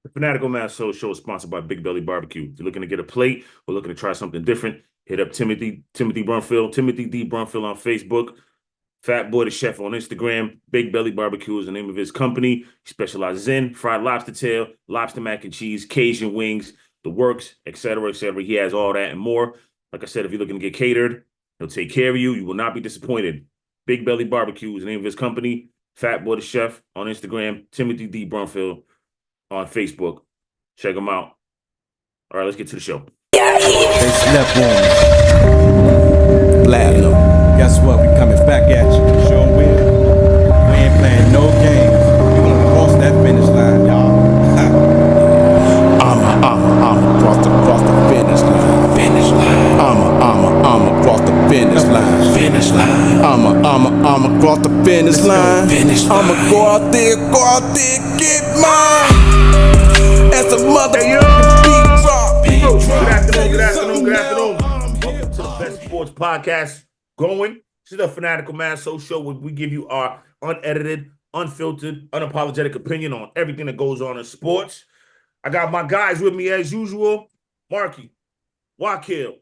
The Fanatical Massholes show is sponsored by Big Belly Barbecue. If you're looking to get a plate or looking to try something different, hit up Timothy Brunfield, Timothy D. Brunfield on Facebook, Fat Boy the Chef on Instagram. Big Belly Barbecue is the name of his company. He specializes in fried lobster tail, lobster mac and cheese, Cajun wings, the works, etc., etc. He has all that and more. Like I said, if you're looking to get catered, he'll take care of you. You will not be disappointed. Big Belly Barbecue is the name of his company. Fat Boy the Chef on Instagram. Timothy D. Brunfield on Facebook. Check them out. All right, let's get to the show. They slept on me. Platinum. Guess what? We coming back at you. Sure will. We ain't playing no games. We gonna cross that finish line, y'all. I'm cross the finish line. Finish line. I'm cross the finish line. Finish line. I'm cross the finish line. Finish line. I'ma go out there, get mine. As a mother. Hey, yo! Good afternoon. Welcome to the best sports podcast going. This is the Fanatical Massholes show where we give you our unedited, unfiltered, unapologetic opinion on everything that goes on in sports. I got my guys with me as usual. Marky, Wakil,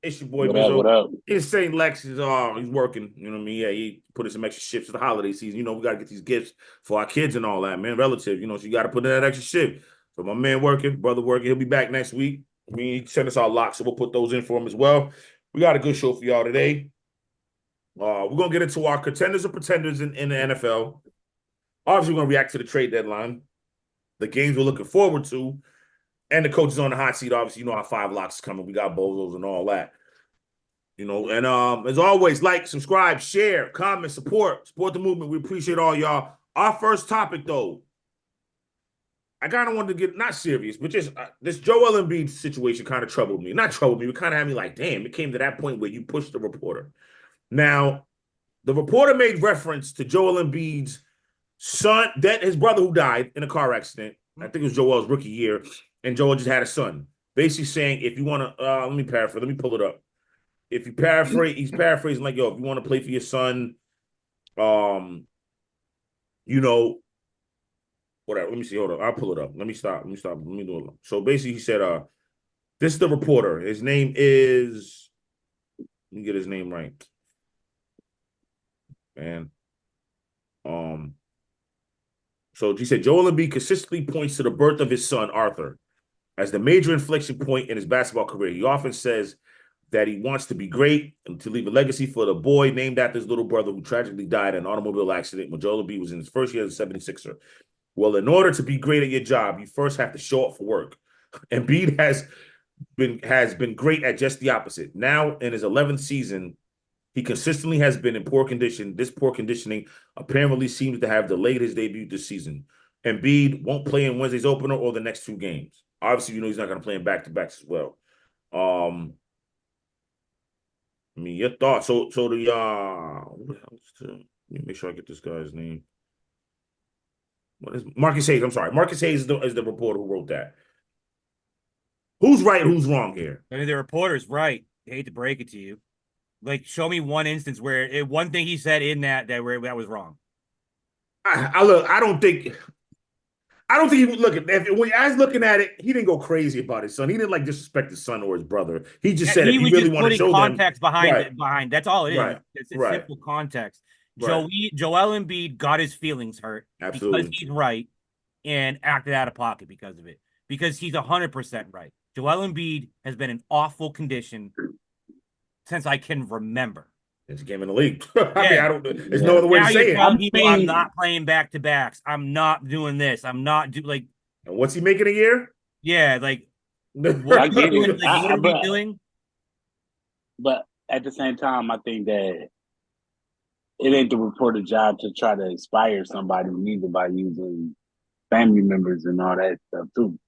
it's your boy Mizzo. What up? Insane Lex is he's working. You know what I mean? Yeah, he put in some extra shifts for the holiday season. You know, we gotta get these gifts for our kids and all that, man. Relative, so you gotta put in that extra shift. So my man working, brother working, he'll be back next week. I mean, he sent us our locks, so we'll put those in for him as well. We got a good show for y'all today. We're gonna get into our contenders and pretenders in the NFL. Obviously, we're gonna react to the trade deadline, the games we're looking forward to, and the coaches on the hot seat. Obviously, you know our 5 locks is coming. We got bozos and all that. You know, and as always, like, subscribe, share, comment, support the movement. We appreciate all y'all. Our first topic, though, I kind of wanted to get not serious, but just this Joel Embiid situation kind of troubled me. Not troubled me, but kind of had me like, damn, it came to that point where you pushed the reporter. Now, the reporter made reference to Joel Embiid's son, that his brother who died in a car accident. I think it was Joel's rookie year, and Joel just had a son. Basically saying, if you want to, let me paraphrase, let me pull it up. If you paraphrase, he's paraphrasing like, yo, if you want to play for your son, you know, whatever. Let me see. Hold on. I'll pull it up. Let me stop. Let me do it. So basically, he said, this is the reporter. His name is, let me get his name right. Man. So he said, Joel Embiid consistently points to the birth of his son, Arthur, as the major inflection point in his basketball career. He often says that he wants to be great and to leave a legacy for the boy named after his little brother who tragically died in an automobile accident when Joel Embiid was in his first year as a 76er. Well, in order to be great at your job, you first have to show up for work. Embiid has been great at just the opposite. Now, in his 11th season, he consistently has been in poor condition. This poor conditioning apparently seems to have delayed his debut this season. Embiid won't play in Wednesday's opener or the next 2 games. Obviously, you know he's not going to play in back-to-backs as well. I mean, your thoughts. So the let me make sure I get this guy's name. What is Marcus Hayes? I'm sorry. Marcus Hayes is the reporter who wrote that. Who's right? Who's wrong here? I mean, the reporter's right. I hate to break it to you. Like, show me one instance where one thing he said in that was wrong. I don't think he would look at when I was looking at it. He didn't go crazy about his son. He didn't like disrespect his son or his brother. He just said he if he was really just wanted to show context them, behind. That's all it is. Right. It's Right. simple context. Right. Joel Embiid got his feelings hurt Absolutely. because he's right and acted out of pocket because of it. Because he's 100% right. Joel Embiid has been in awful condition since I can remember. Since he came in the league. I mean, I don't. There's no other way Now to say you're it. telling people I'm not playing back to backs. I'm not doing this. I'm not like. And what's he making a year? Yeah, like I get it. Like, what are we doing? But at the same time, I think that it ain't the reporter job to try to inspire somebody, neither by using family members and all that stuff too.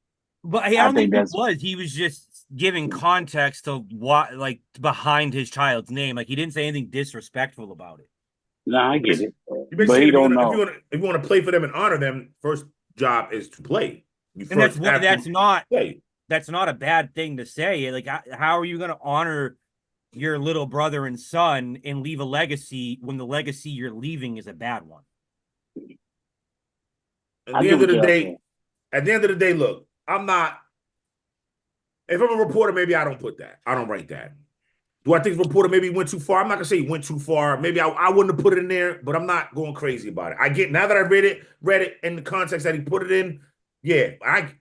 But I don't think it was. He was just giving context to what, like, behind his child's name. Like, he didn't say anything disrespectful about it. No, I get it. But he don't know. If you want to play for them and honor them, first job is to play. And that's not a bad thing to say. Like, how are you going to honor your little brother and son and leave a legacy when the legacy you're leaving is a bad one? At the end of the day, At the end of the day, look, I'm not. If I'm a reporter, maybe I don't put that. I don't write that. Do I think the reporter maybe went too far? I'm not gonna say he went too far. Maybe I wouldn't have put it in there, but I'm not going crazy about it. I get now that I read it in the context that he put it in. Yeah, I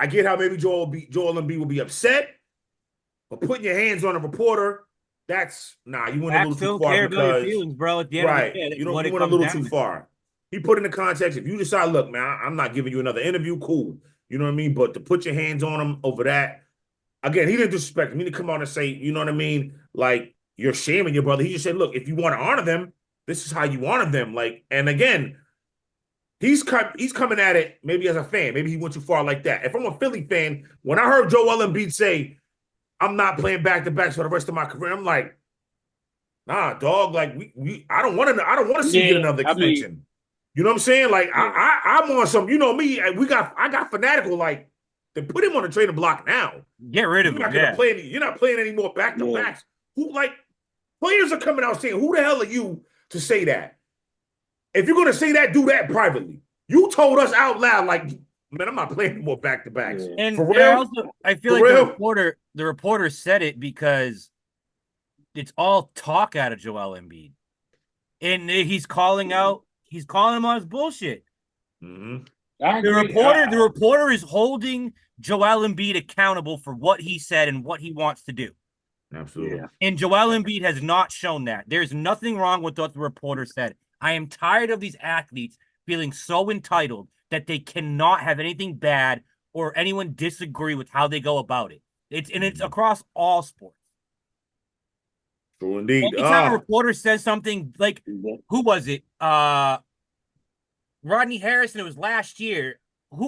get how maybe Joel Embiid will be upset, but putting your hands on a reporter, that's you went a little Facts too don't far care about your because feelings, bro. At the end of the right, day, you what it went a comes little down too to. far. He put in the context. If you decide, look, man, I'm not giving you another interview, cool. You know what I mean? But to put your hands on him over that, again, he didn't disrespect him. He didn't come out and say, you know what I mean? Like, you're shaming your brother. He just said, look, if you want to honor them, this is how you honor them. Like, and again, he's coming at it maybe as a fan. Maybe he went too far like that. If I'm a Philly fan, when I heard Joel Embiid say, I'm not playing back-to-backs for the rest of my career, I'm like, nah, dog. Like, I don't want to see you get another extension. You know what I'm saying? Like, I'm on some, you know me, I got fanatical, like, they put him on the trading block now. Get rid of him. You're not playing any more back to backs. Who players are coming out saying, "Who the hell are you to say that?" If you're gonna say that, do that privately. You told us out loud, like, man, I'm not playing any more back to backs. And for real. I feel like the reporter said it because it's all talk out of Joel Embiid, and he's calling him on his bullshit. Mm-hmm. The reporter is holding Joel Embiid accountable for what he said and what he wants to do. Absolutely. Yeah. And Joel Embiid has not shown that. There's nothing wrong with what the reporter said. I am tired of these athletes feeling so entitled that they cannot have anything bad or anyone disagree with how they go about it. It's across all sports. True indeed. Anytime a reporter says something like, who was it? Rodney Harrison, it was last year.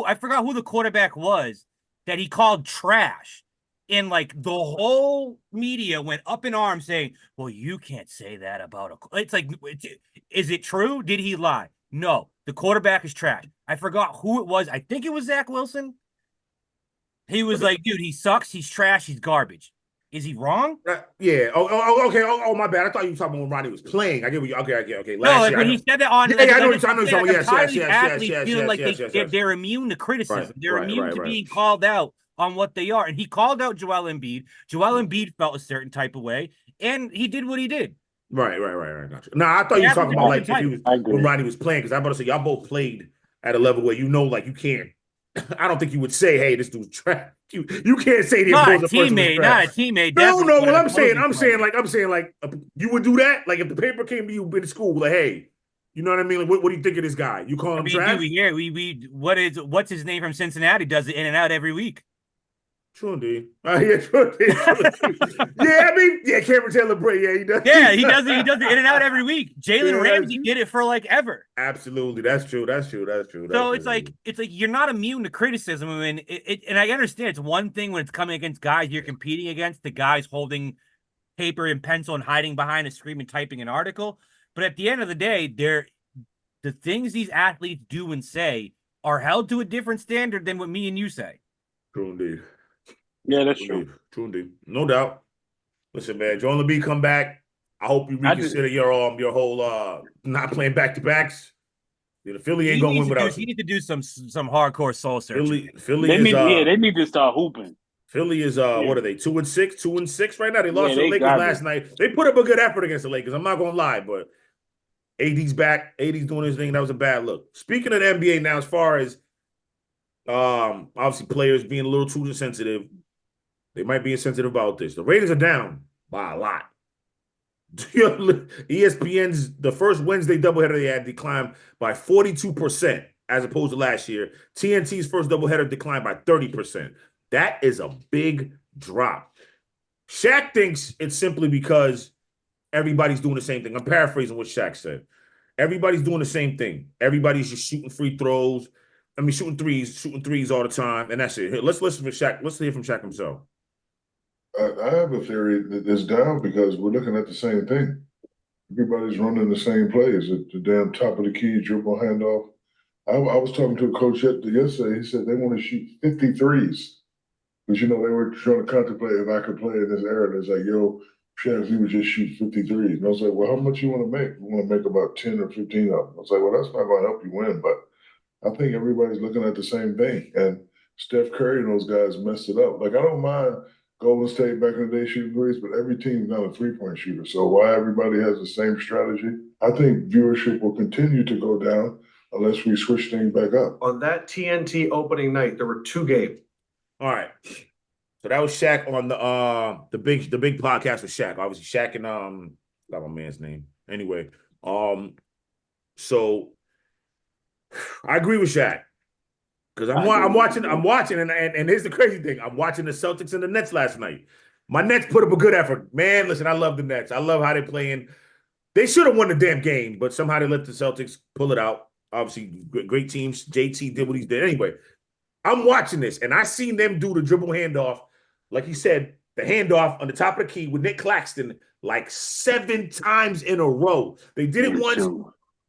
I forgot who the quarterback was that he called trash. And like the whole media went up in arms saying, well, you can't say that about it's like, is it true? Did he lie? No, the quarterback is trash. I forgot who it was. I think it was Zach Wilson. He was like, dude, he sucks. He's trash. He's garbage. Is he wrong? Yeah. Okay. My bad. I thought you were talking about when Ronnie was playing. I get what you. Okay. Last year, when he said that on. Yeah, I know what you're talking about. Yes. Feeling like they're immune to criticism. They're immune to being called out on what they are. And he called out Joel Embiid. Joel Embiid felt a certain type of way, and he did what he did. Right. Gotcha. No, I thought you were talking about like if he was when Ronnie was playing, because I'm about to say y'all both played at a level where like you can't. I don't think you would say, "Hey, this dude's trash." You can't say the opposing person was trash. Not a teammate. No. Well, I'm saying like you would do that. Like if the paper came to you in school, like, hey, you know what I mean? Like, what do you think of this guy? You call him trash? What's his name from Cincinnati? Does it in and out every week. True indeed. True indeed. Cameron Taylor Bray. Yeah, he does. Yeah, he does it in and out every week. Jalen Ramsey did it for like ever. Absolutely, that's true. So it's like you're not immune to criticism, and I understand it's one thing when it's coming against guys you're competing against, the guys holding paper and pencil and hiding behind a screen and typing an article. But at the end of the day, the things these athletes do and say are held to a different standard than what me and you say. True indeed. Yeah, that's true. True indeed. No doubt. Listen, man, Joel Embiid come back. I hope you reconsider your whole not playing back to backs. The Philly ain't gonna win without you. You need to do some hardcore soul searching. They need to start hooping. Philly is what are they? 2-6? 2-6 right now. They lost to the Lakers last night. They put up a good effort against the Lakers. I'm not gonna lie, but AD's back. AD's doing his thing. That was a bad look. Speaking of the NBA now, as far as obviously players being a little too insensitive. They might be insensitive about this. The ratings are down by a lot. ESPN's the first Wednesday doubleheader they had declined by 42% as opposed to last year. TNT's first doubleheader declined by 30%. That is a big drop. Shaq thinks it's simply because everybody's doing the same thing. I'm paraphrasing what Shaq said. Everybody's doing the same thing. Everybody's just shooting free throws. Shooting threes all the time, and that's it. Here, let's listen to Shaq. Let's hear from Shaq himself. I have a theory that it's down because we're looking at the same thing. Everybody's running the same plays at the damn top of the key, dribble handoff. I was talking to a coach yesterday. He said they want to shoot 53s. Because, they were trying to contemplate if I could play in this era. And it's like, yo, Shaq, we would just shoot 53s. And I was like, well, how much you want to make? We want to make about 10 or 15 of them. I was like, well, that's not going to help you win. But I think everybody's looking at the same thing. And Steph Curry and those guys messed it up. Like, I don't mind Golden State back in the day shooting threes, but every team's not a three-point shooter. So why everybody has the same strategy? I think viewership will continue to go down unless we switch things back up. On that TNT opening night, there were 2 games. All right. So that was Shaq on the big podcast with Shaq. Obviously, Shaq and I forgot my man's name. Anyway, so I agree with Shaq. Because I'm watching, and here's the crazy thing. I'm watching the Celtics and the Nets last night. My Nets put up a good effort. Man, listen, I love the Nets. I love how they're playing. They should have won the damn game, but somehow they let the Celtics pull it out. Obviously, great teams. JT did what he did. Anyway, I'm watching this, and I seen them do the dribble handoff. Like you said, the handoff on the top of the key with Nick Claxton like 7 times in a row. They did it once.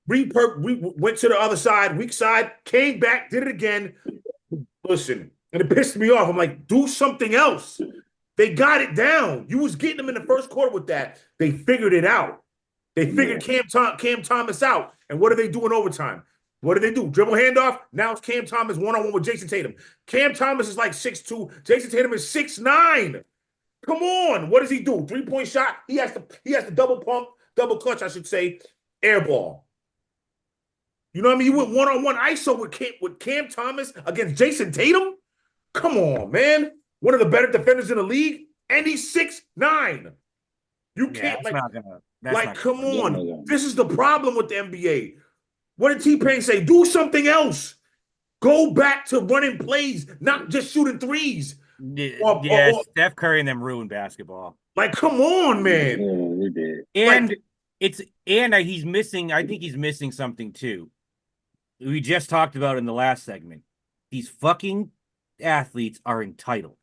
We went to the other side, weak side, came back, did it again. Listen, and it pissed me off. I'm like, do something else. They got it down. You was getting them in the first quarter with that. They figured it out. They figured Cam Thomas out. And what do they do in overtime? What do they do? Dribble handoff. Now it's Cam Thomas one-on-one with Jason Tatum. Cam Thomas is like 6'2". Jason Tatum is 6'9". Come on. What does he do? 3-point shot. He has to double clutch, I should say, air ball. You know what I mean? You went one-on-one ISO with Cam Thomas against Jason Tatum? Come on, man. One of the better defenders in the league, and he's 6'9". You can't, come on. This is the problem with the NBA. What did T-Pain say? Do something else. Go back to running plays, not just shooting threes. Steph Curry and them ruined basketball. Like, come on, man. Yeah, they did. And he's missing, I think he's missing something too. We just talked about in the last segment. These fucking athletes are entitled.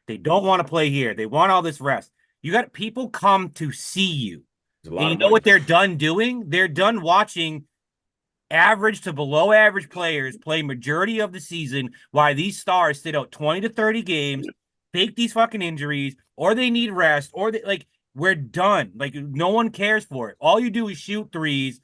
They don't want to play here. They want all this rest. You got people come to see you. And you know what they're done doing? They're done watching average to below average players play majority of the season while these stars sit out 20 to 30 games, fake these fucking injuries, or they need rest, or we're done. Like, no one cares for it. All you do is shoot threes.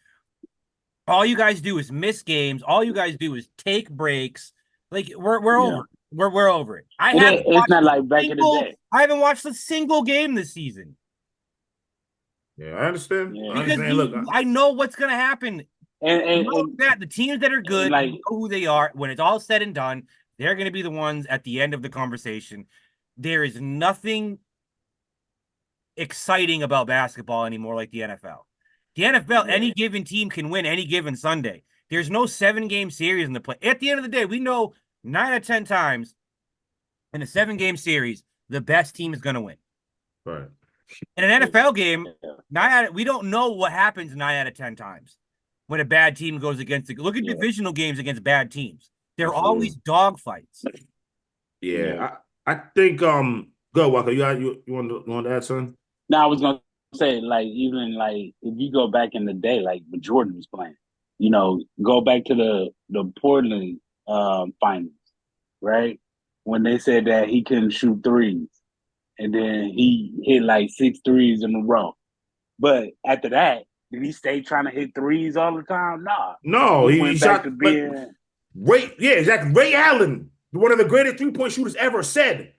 All you guys do is miss games. All you guys do is take breaks. Like, we're over. We're over it. It's not like back in the day. I haven't watched a single game this season. Yeah, I understand. Yeah. Because I know what's going to happen. And the teams that are good, like, know who they are. When it's all said and done, they're going to be the ones at the end of the conversation. There is nothing exciting about basketball anymore like the NFL. The NFL, any given team can win any given Sunday. There's no 7-game series in the play. At the end of the day, we know 9 out of 10 times in a 7-game series, the best team is going to win. Right. In an NFL game, we don't know what happens 9 out of 10 times when a bad team goes against it. Look at divisional games against bad teams. They're always dog fights. Yeah. I think go Walker, you want to add something? No, I was gonna say, like, even like if you go back in the day, like when Jordan was playing, go back to the Portland finals, right? When they said that he couldn't shoot threes, and then he hit like 6 threes in a row. But after that, did he stay trying to hit threes all the time? Nah. No, he went shot back to being exactly. Ray Allen, one of the greatest 3-point shooters ever, said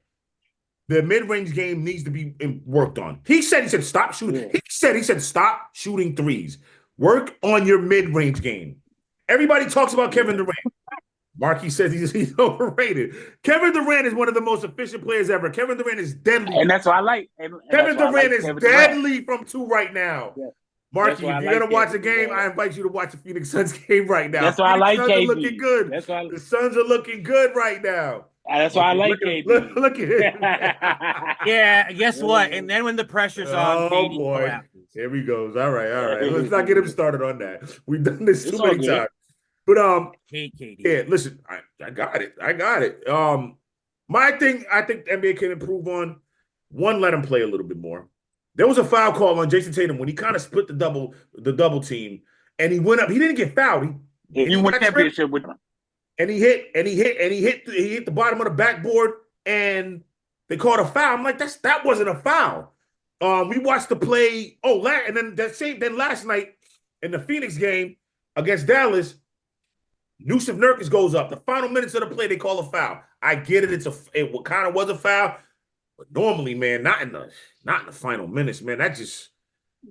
the mid-range game needs to be worked on. He said stop shooting. Yeah. He said stop shooting threes. Work on your mid-range game. Everybody talks about Kevin Durant. Marky says he's overrated. Kevin Durant is one of the most efficient players ever. Kevin Durant is deadly. And that's what I like. Kevin Durant is deadly from 2 right now. Yeah. Marky, if you're going to watch a game, I invite you to watch the Phoenix Suns game right now. That's why I like KD. Looking good. The Suns are looking good right now. That's why I like KD. Look at him. Yeah, guess what? And then when the pressure's on, KD boy. collapses. Here he goes. All right. Let's not get him started on that. We've done this too many times. But hate KD. Yeah, listen, I got it. My thing I think the NBA can improve on, one, let him play a little bit more. There was a foul call on Jason Tatum when he kind of split the double team, and he went up. He didn't get fouled. He won championship with him. And he hit the bottom of the backboard, and they called a foul. I'm like, that wasn't a foul. We watched the play. And then last night in the Phoenix game against Dallas, Newsom Nurkic goes up. The final minutes of the play, they call a foul. I get it. It kind of was a foul, but normally, man, not in the final minutes, man. That just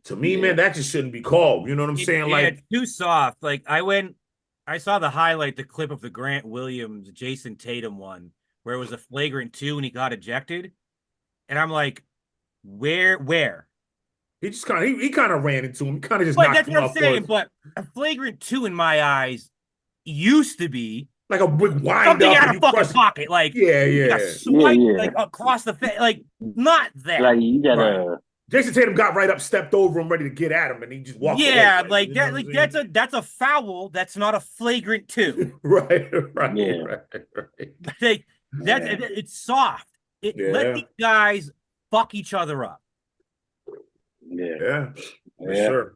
to me, man, that just shouldn't be called. You know what I'm saying? Like it's too soft. Like I saw the clip of the Grant Williams, Jason Tatum one, where it was a flagrant 2 and he got ejected, and I'm like, where? he just kind of ran into him. He kind of just But knocked that's him what I'm off saying. course. But a flagrant 2 in my eyes used to be Like a big wind something up out and of you fucking crush. pocket. Like you got Yeah. swipe Yeah. like across the face. Like not that. Like you gotta. Right. Jason Tatum got right up, stepped over him, ready to get at him, and he just walked away. Yeah, Like you know what I'm saying? that's a foul. That's not a flagrant 2. right. Yeah. Like Yeah. it's soft. Let these guys fuck each other up. Yeah. Yes, sir.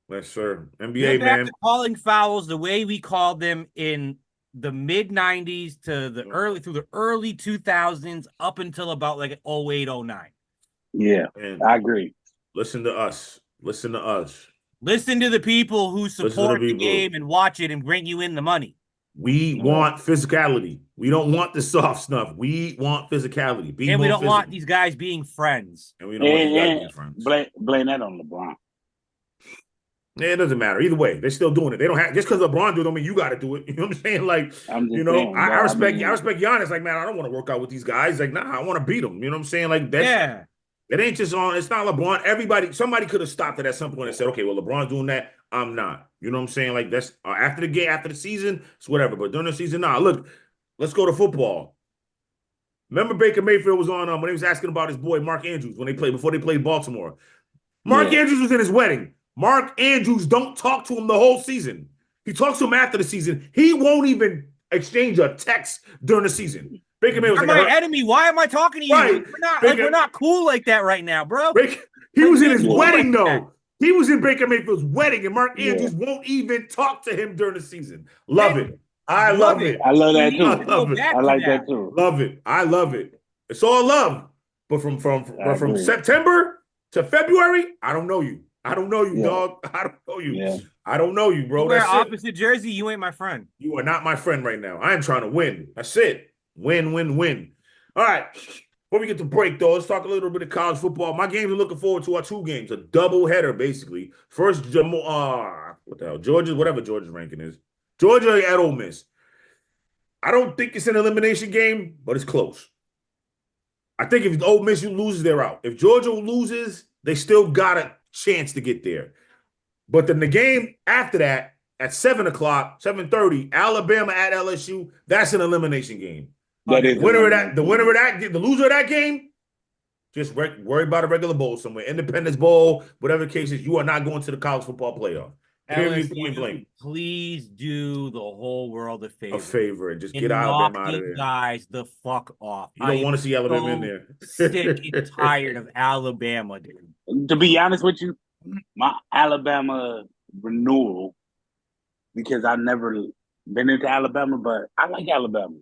Yes, sir. NBA, Get back man. to calling fouls the way we called them in the mid 90s to the early 2000s up until about like 08, 09. Yeah, Man, I agree. listen to us. Listen to us. Listen to the people who support the people. game and watch it and bring you in the money. We want physicality. We don't want the soft stuff. We want physicality. And we don't want these guys being friends. And we don't want these guys being friends. Blame that on LeBron. Yeah, it doesn't matter. Either way, they're still doing it. They don't have just because LeBron do it, don't mean you got to do it. You know what I'm saying? Like, you know, saying, I respect Giannis. Like, man, I don't want to work out with these guys. Like, nah, I want to beat them. You know what I'm saying? Like, that's it ain't just on. It's not LeBron. Somebody could have stopped it at some point and said, okay, well, LeBron's doing that. I'm not. You know what I'm saying? Like, that's after the game, after the season, it's whatever. But during the season, nah. Look, let's go to football. Remember Baker Mayfield was on when he was asking about his boy Mark Andrews before they played Baltimore. Mark Andrews was in his wedding. Mark Andrews don't talk to him the whole season. He talks to him after the season. He won't even exchange a text during the season. Baker Mayfield was like, my enemy. Why am I talking to you? Right. We're not cool like that right now, bro. He was in his wedding, though. He was in Baker Mayfield's wedding, and Mark Andrews won't even talk to him during the season. Love it. I love it. I love that too. I like that too. Love it. I love it. It's all love. But from September to February, I don't know you. I don't know you, dog. I don't know you. Yeah. I don't know you, bro. You wear That's opposite jersey, you ain't my friend. You are not my friend right now. I am trying to win. That's it. Win, win, win. All right. Before we get to break, though, let's talk a little bit of college football. My games are looking forward to are 2 games, a double header, basically. First, what the hell? Whatever Georgia's ranking is. Georgia at Ole Miss. I don't think it's an elimination game, but it's close. I think if Ole Miss loses, they're out. If Georgia loses, they still got a chance to get there. But then the game after that, at 7 o'clock, 7:30, Alabama at LSU, that's an elimination game. The loser of that game, just worry about a regular bowl somewhere. Independence Bowl, whatever the case is, you are not going to the college football playoff. Period, point blank. Please do the whole world a favor. And just get Alabama out of there. Guys, the fuck off. You don't want to see Alabama in there. Sick and tired of Alabama, dude. To be honest with you, my Alabama renewal, because I've never been into Alabama, but I like Alabama.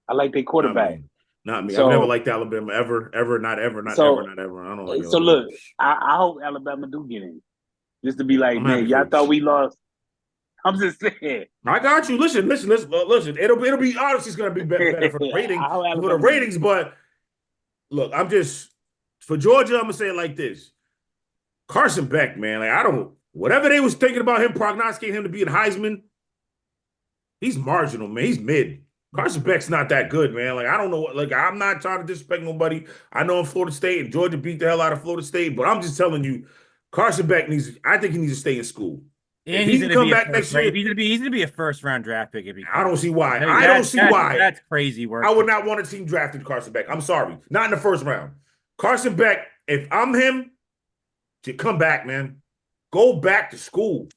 I like their quarterback. Not me. I've never liked Alabama ever, not ever. I don't like Alabama. So look, I hope Alabama do get in. Just to be like, man, y'all thought we lost. I'm just saying. I got you. Listen. It'll be honestly, it's gonna be better for the ratings. But look, for Georgia, I'm gonna say it like this. Carson Beck, man, like whatever they was thinking about him, prognosticating him to be a Heisman, he's marginal, man. He's mid. Carson Beck's not that good, man. Like, I don't know I'm not trying to disrespect nobody. I know in Florida State and Georgia beat the hell out of Florida State, but I'm just telling you, Carson Beck I think he needs to stay in school. And he's going to come back next year. He's going to be a first-round draft pick. I don't see why. I don't see why. That's crazy work. I would not want a team drafted Carson Beck. I'm sorry. Not in the first round. Carson Beck, if I'm him, to come back, man. Go back to school.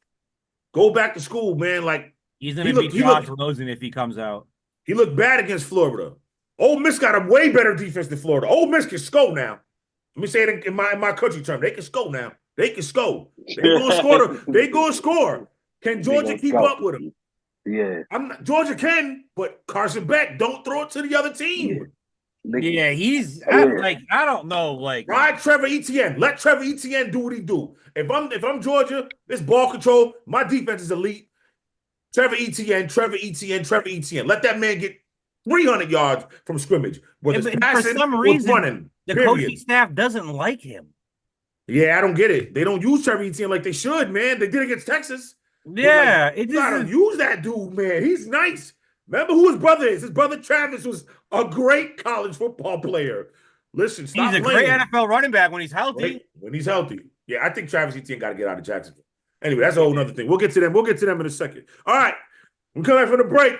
Go back to school, man. Like, he's going to be Josh Rosen if he comes out. He looked bad against Florida. Ole Miss got a way better defense than Florida. Ole Miss can score now. Let me say it in my country term. They can score now. They can score. They gonna score. Can Georgia keep up with them? Yeah. Georgia can, but Carson Beck, don't throw it to the other team. Yeah, I don't know. Ride Trevor Etienne. Let Trevor Etienne do what he do. If I'm Georgia, this ball control, my defense is elite. Trevor Etienne. Let that man get 300 yards from scrimmage. Whether it's For passing some or reason, running. the Period. coaching staff doesn't like him. Yeah, I don't get it. They don't use Trevor Etienne like they should, man. They did against Texas. Yeah, you gotta use that dude, man. He's nice. Remember who his brother is? His brother Travis was a great college football player. Listen, stop he's a playing. great NFL running back when he's healthy. Right? When he's healthy. Yeah, I think Travis Etienne got to get out of Jacksonville. Anyway, that's a whole other thing. We'll get to them. We'll get to them in a second. All right. We come back from the break.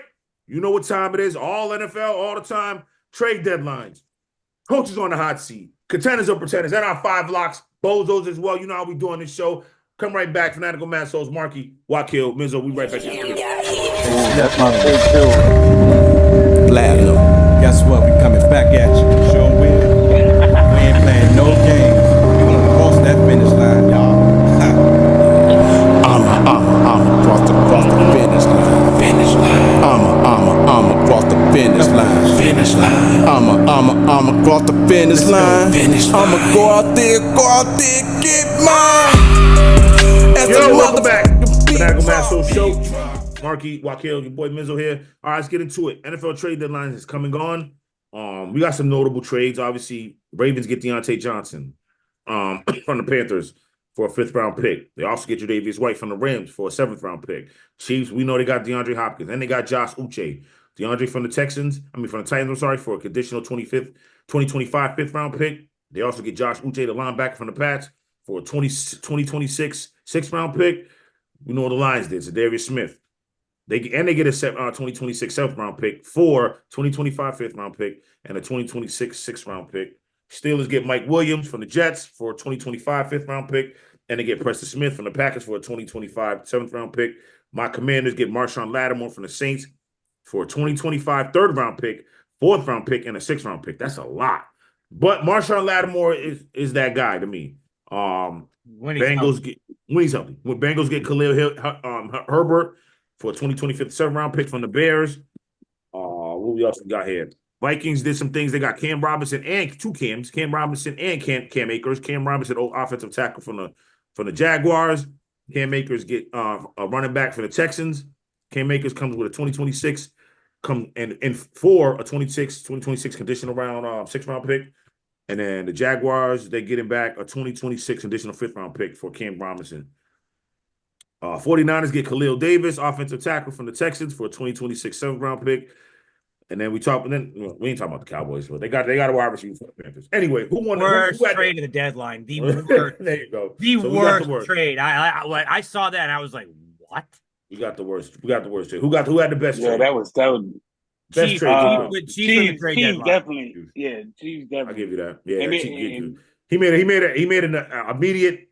You know what time it is. All NFL, all the time. Trade deadlines. Coaches on the hot seat. Contenders or pretenders. And our 5 locks. Bozos as well. You know how we doing this show. Come right back. Fanatical Massholes, Marky, Wakil, Mizzo. We right back. That's my pick too. Platinum. Guess what? We coming back at you. Sure will. We ain't playing no games. We gonna cross that finish line, y'all. I'm across the finish line. Finish line. I'm across the finish line. Finish line. I'm across the finish line. Finish line. I'ma go out there, get mine. Yo, welcome back. Fanatical Massholes Show. Marky, Wakil, your boy Mizzo here. All right, let's get into it. NFL trade deadline is coming on. We got some notable trades. Obviously, Ravens get Deontay Johnson from the Panthers for a 5th round pick. They also get Tre'Davious White from the Rams for a 7th round pick. Chiefs, we know they got DeAndre Hopkins. And they got Josh Uche. DeAndre from the Titans, for a conditional 2025 5th round pick. They also get Josh Uche, the linebacker from the Pats, for a 2026 6th round pick. We know what the Lions did. So Darius Smith. They get a 2026 7th round pick for 2025 5th round pick and a 2026 6th round pick. Steelers get Mike Williams from the Jets for a 2025 5th round pick, and they get Preston Smith from the Packers for a 2025 7th round pick. My Commanders get Marshawn Lattimore from the Saints for a 2025 3rd round pick, 4th round pick, and a 6th round pick. That's a lot. But Marshawn Lattimore is that guy to me. When he's healthy. When Bengals get Khalil Herbert for a 2025 7th round pick from the Bears. What we also got here? Vikings did some things. They got Cam Robinson and 2 Cams, Cam Robinson and Cam Akers. Cam Robinson, offensive tackle from the Jaguars. Cam Akers get a running back for the Texans. Cam Akers comes with a 2026 for a 2026 conditional round 6th round pick. And then the Jaguars, they get him back a 2026 conditional 5th round pick for Cam Robinson. 49ers get Khalil Davis, offensive tackle from the Texans for a 2026 7th round pick. And then we ain't talking about the Cowboys, but they got a wide receiver for the Panthers. Anyway, who won worst trade of the deadline? The worst. There you go. The worst trade. I saw that and I was like, what? We got the worst. We got the worst trade. Who had the best trade? Yeah, that was best trade. Chiefs definitely. Yeah, Chiefs definitely. I'll give you that. Yeah, he made an immediate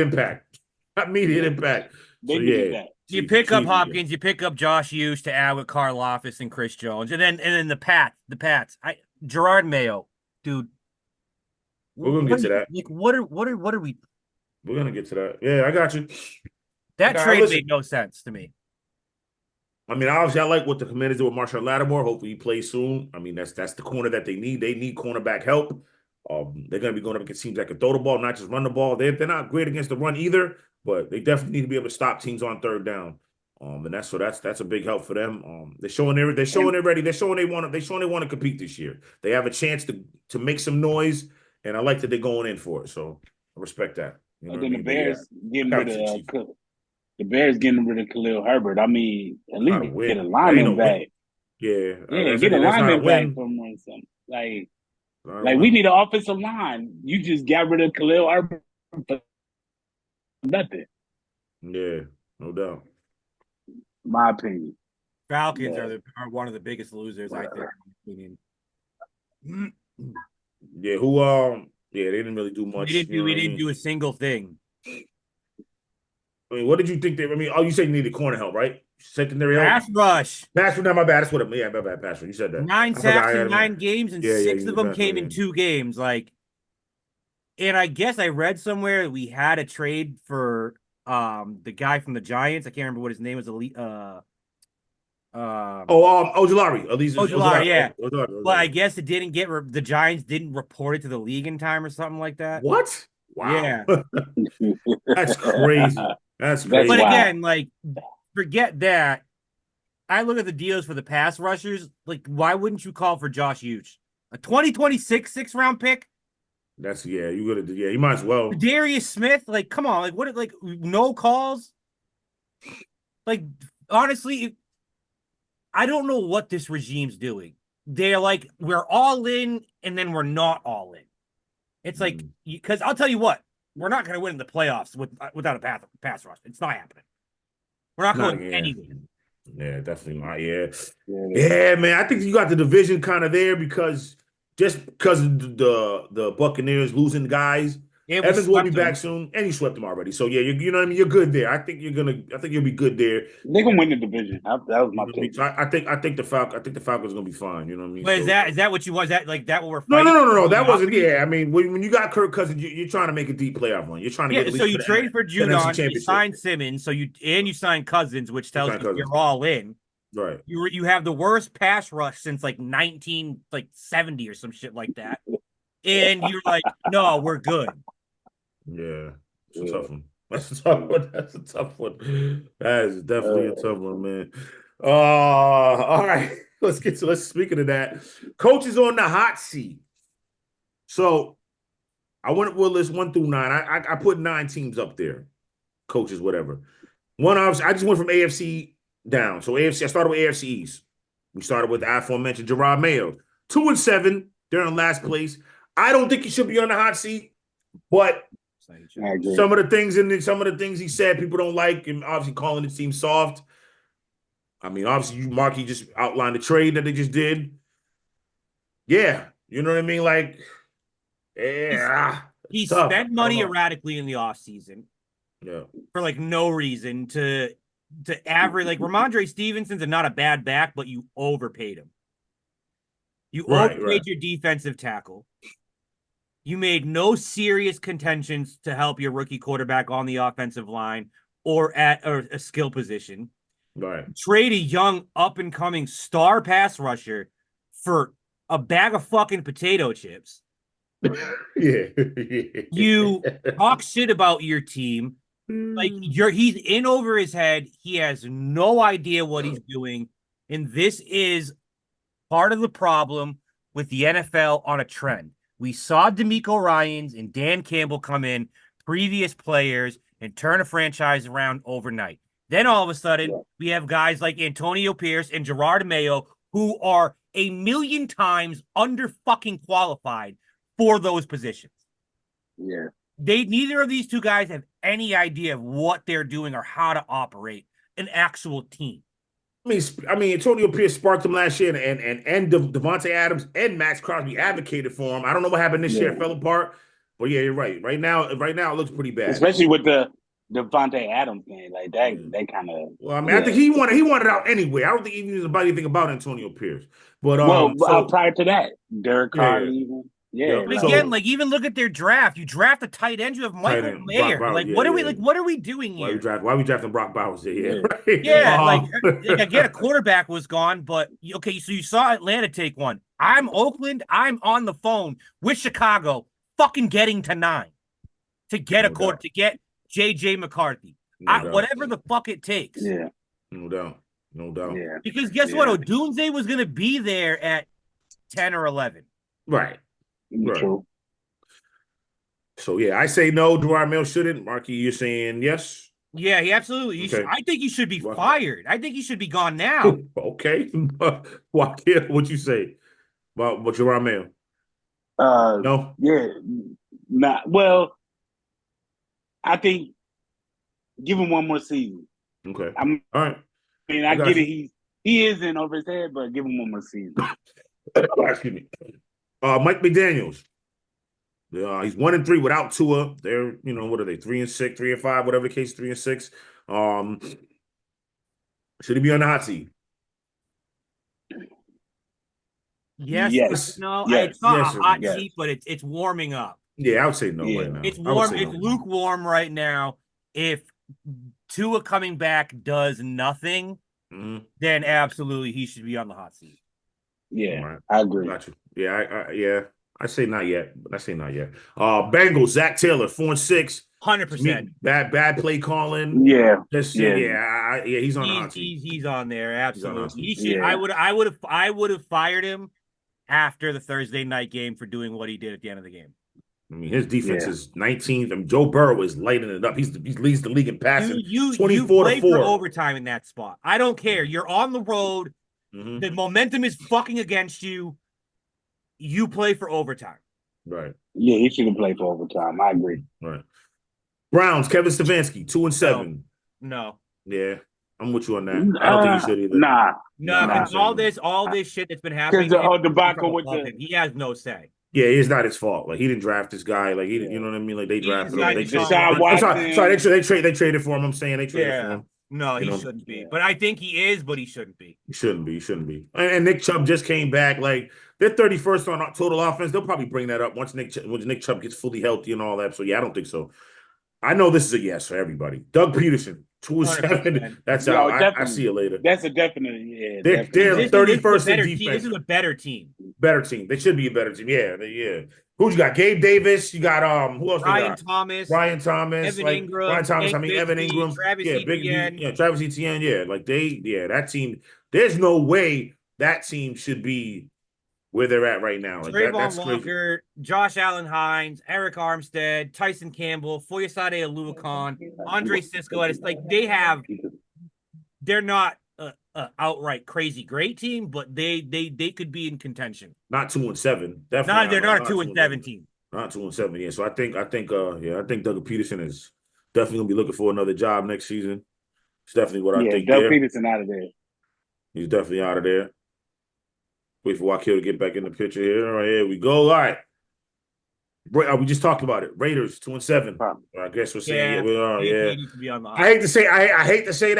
impact. Immediate impact. They did that. You pick up Hopkins, you pick up Josh Hughes to add with Carl Office and Chris Jones, and then the Pats. Gerard Mayo, dude. We're gonna get to that. Like, what are we? We're gonna get to that. Yeah, I got you. That trade made no sense to me. I mean, obviously, I like what the Commanders did with Marshawn Lattimore. Hopefully, he plays soon. I mean, that's the corner that they need. They need cornerback help. They're going to be going up against teams that can throw the ball, not just run the ball. They're not great against the run either, but they definitely need to be able to stop teams on 3rd down. And that's a big help for them. They're showing they're ready. They're showing they want to compete this year. They have a chance to make some noise, and I like that they're going in for it. So I respect that. You know and then the Bears getting rid of Khalil Herbert. I mean, at least get a lineman back. Yeah, get a lineman back from something. Like we need an offensive line. You just got rid of Khalil Herbert for nothing. Yeah, no doubt. My opinion. Falcons are one of the biggest losers, I think. Yeah, they didn't really do much. We didn't do a single thing. I mean, what did you think? You said you needed corner help, right? Secondary help. Pass rush. Pass rush. My bad. That's what. My bad. Pass rush. You said that. 9 sacks in 9 games, and 6 of them came in 2 games. And I guess I read somewhere we had a trade for the guy from the Giants. I can't remember what his name was. Ojulari. Ojulari, yeah. Ojulari. But I guess it didn't get the Giants didn't report it to the league in time or something like that. What? Wow. Yeah. That's crazy. That's crazy. But again, forget that. I look at the deals for the pass rushers. Like, why wouldn't you call for Josh Hughes? A 2026 6th-round pick? You might as well. Darius Smith? Like, come on. Like, what? Like, no calls? Like, honestly, I don't know what this regime's doing. They're like, we're all in, and then we're not all in. It's like, because I'll tell you what, we're not going to win the playoffs without a pass rush. It's not happening. We're not going anywhere. Yeah, definitely not. Yeah, man. I think you got the division kind of there because of the Buccaneers losing guys. Evans will be back soon, and you swept them already. So yeah, you know what I mean. You're good there. I think you'll be good there. They're gonna win the division. That was my pick. So I think the Falcons gonna be fine. You know what I mean. But is that what you want? Is that like that what we're fighting? No. That wasn't. Yeah, I mean, when you got Kirk Cousins, you're trying to make a deep playoff run. You're trying to get at least. So you trade for Judon, you sign Simmons, you sign Cousins, which tells you you're all in. Right. You have the worst pass rush since like 1970 or some shit like that, and you're like, no, we're good. Yeah, it's a tough one. That's a tough one. That is definitely a tough one, man. All right. Let's speaking of that. Coach is on the hot seat. So we'll list 1 through 9. I put 9 teams up there. Coaches, whatever. One, obviously, I just went from AFC down. So I started with AFC East. We started with the aforementioned Gerard Mayo. 2-7. They're in last place. I don't think he should be on the hot seat, but some of the things he said people don't like, and obviously calling the team soft. I mean, obviously, Marky just outlined the trade that they just did. Yeah, you know what I mean? Like, yeah. He spent money erratically in the offseason. Yeah. For like no reason to average. Like, Ramondre Stevenson's not a bad back, but you overpaid him. You overpaid your defensive tackle. You made no serious contentions to help your rookie quarterback on the offensive line or at a skill position. Right. Trade a young up-and-coming star pass rusher for a bag of fucking potato chips. Yeah. You talk shit about your team. Like, he's in over his head. He has no idea what he's doing. And this is part of the problem with the NFL on a trend. We saw DeMeco Ryans and Dan Campbell come in, previous players, and turn a franchise around overnight. Then all of a sudden, we have guys like Antonio Pierce and Gerard Mayo who are a million times under fucking qualified for those positions. Yeah. Neither of these two guys have any idea of what they're doing or how to operate an actual team. I mean, Antonio Pierce sparked him last year, and Devontae Adams and Max Crosby advocated for him. I don't know what happened this year; it fell apart. But yeah, you're right. Right now, it looks pretty bad, especially with the Devontae Adams thing. Like that kind of. Well, I mean, I think he wanted out anyway. I don't think even about anything about Antonio Pierce. But prior to that, Derek Carr even. Yeah, but again, like, even look at their draft. You draft a tight end. You have Michael Mayer. What are we doing here? Why are we drafting Brock Bowers? Like again, a quarterback was gone, but okay. So you saw Atlanta take one. I'm Oakland. I'm on the phone with Chicago, fucking getting to 9 to get to get JJ McCarthy. Whatever the fuck it takes. Yeah, no doubt. Yeah, because guess what? Odunze was going to be there at 10 or 11. Right. True. So yeah, I say no. Gerard Mayo shouldn't. Marky, you're saying yes? Yeah, he absolutely. I think he should be fired. I think he should be gone now. Okay, Wakil, what you say about Gerard Mayo? No. Yeah. Nah. Well, I think give him one more season. Okay. All right. I mean, I get it. He is in over his head, but give him one more season. Excuse me. Mike McDaniels. He's 1-3 without Tua. They're, what are they? 3-6, 3-5, whatever the case, 3-6. Should he be on the hot seat? Yes. No, it's not a hot seat, but it's warming up. Yeah, I would say no right now. It's warm. It's lukewarm right now. If Tua coming back does nothing, then absolutely he should be on the hot seat. Yeah, right. I agree. Got you. Yeah, I say not yet. But I say not yet. Bengals, Zach Taylor, 4-6. 100%. Bad play calling. Yeah, Just yeah, yeah, he's on the hot seat. He's on there. Absolutely. He should. Yeah. I would have fired him after the Thursday night game for doing what he did at the end of the game. I mean, his defense Yeah. is 19th. I mean, Joe Burrow is lighting it up. He leads the league in passing. You 24 play to 4. for overtime in that spot. I don't care. You're on the road. Mm-hmm. The momentum is fucking against you. You play for overtime. Right. Yeah, he should have played for overtime. I agree. Right. Browns, Kevin Stefanski, 2-7. No. Yeah, I'm with you on that. I don't think he should either. Nah. No, because all this shit that's been happening. Because the whole debacle with the he has no say. Yeah, it's not his fault. Like he didn't draft this guy. Like he, you know what I mean. Like they drafted him. They Deshaun Watson. they traded for him. I'm saying they traded for him. No, he shouldn't be. But I think he is, but he shouldn't be. He shouldn't be. He shouldn't be. And Nick Chubb just came back. Like they're 31st on total offense. They'll probably bring that up once Nick Chubb gets fully healthy and all that. So yeah, I don't think so. I know this is a yes for everybody. Doug Peterson, 2-7. That's out. I see you later. That's a definite. Yeah, they're 31st in defense. This is a better team. Better team. They should be a better team. Yeah. Who you got? Gabe Davis. You got who else? Ryan Thomas. Evan Ingram. Ryan Thomas. Evan Ingram. Travis Etienne. Yeah, Travis Etienne. Yeah, like that team. There's no way that team should be where they're at right now. Like that's Walker, crazy. Josh Allen Hines, Eric Armstead, Tyson Campbell, Foyesade Aluakon, Andre Cisco. It's like they're not a outright crazy great team, but they could be in contention. Not 2-7. Definitely. They're not a 2-7 team. Not 2-7. Yeah. So I think Doug Peterson is definitely gonna be looking for another job next season. It's definitely what I think. Doug Peterson out of there. He's definitely out of there. Wait for Wakil to get back in the picture here. All right, here we go. All right. We just talked about it. Raiders 2-7. I guess we're saying we are. Yeah. I hate to say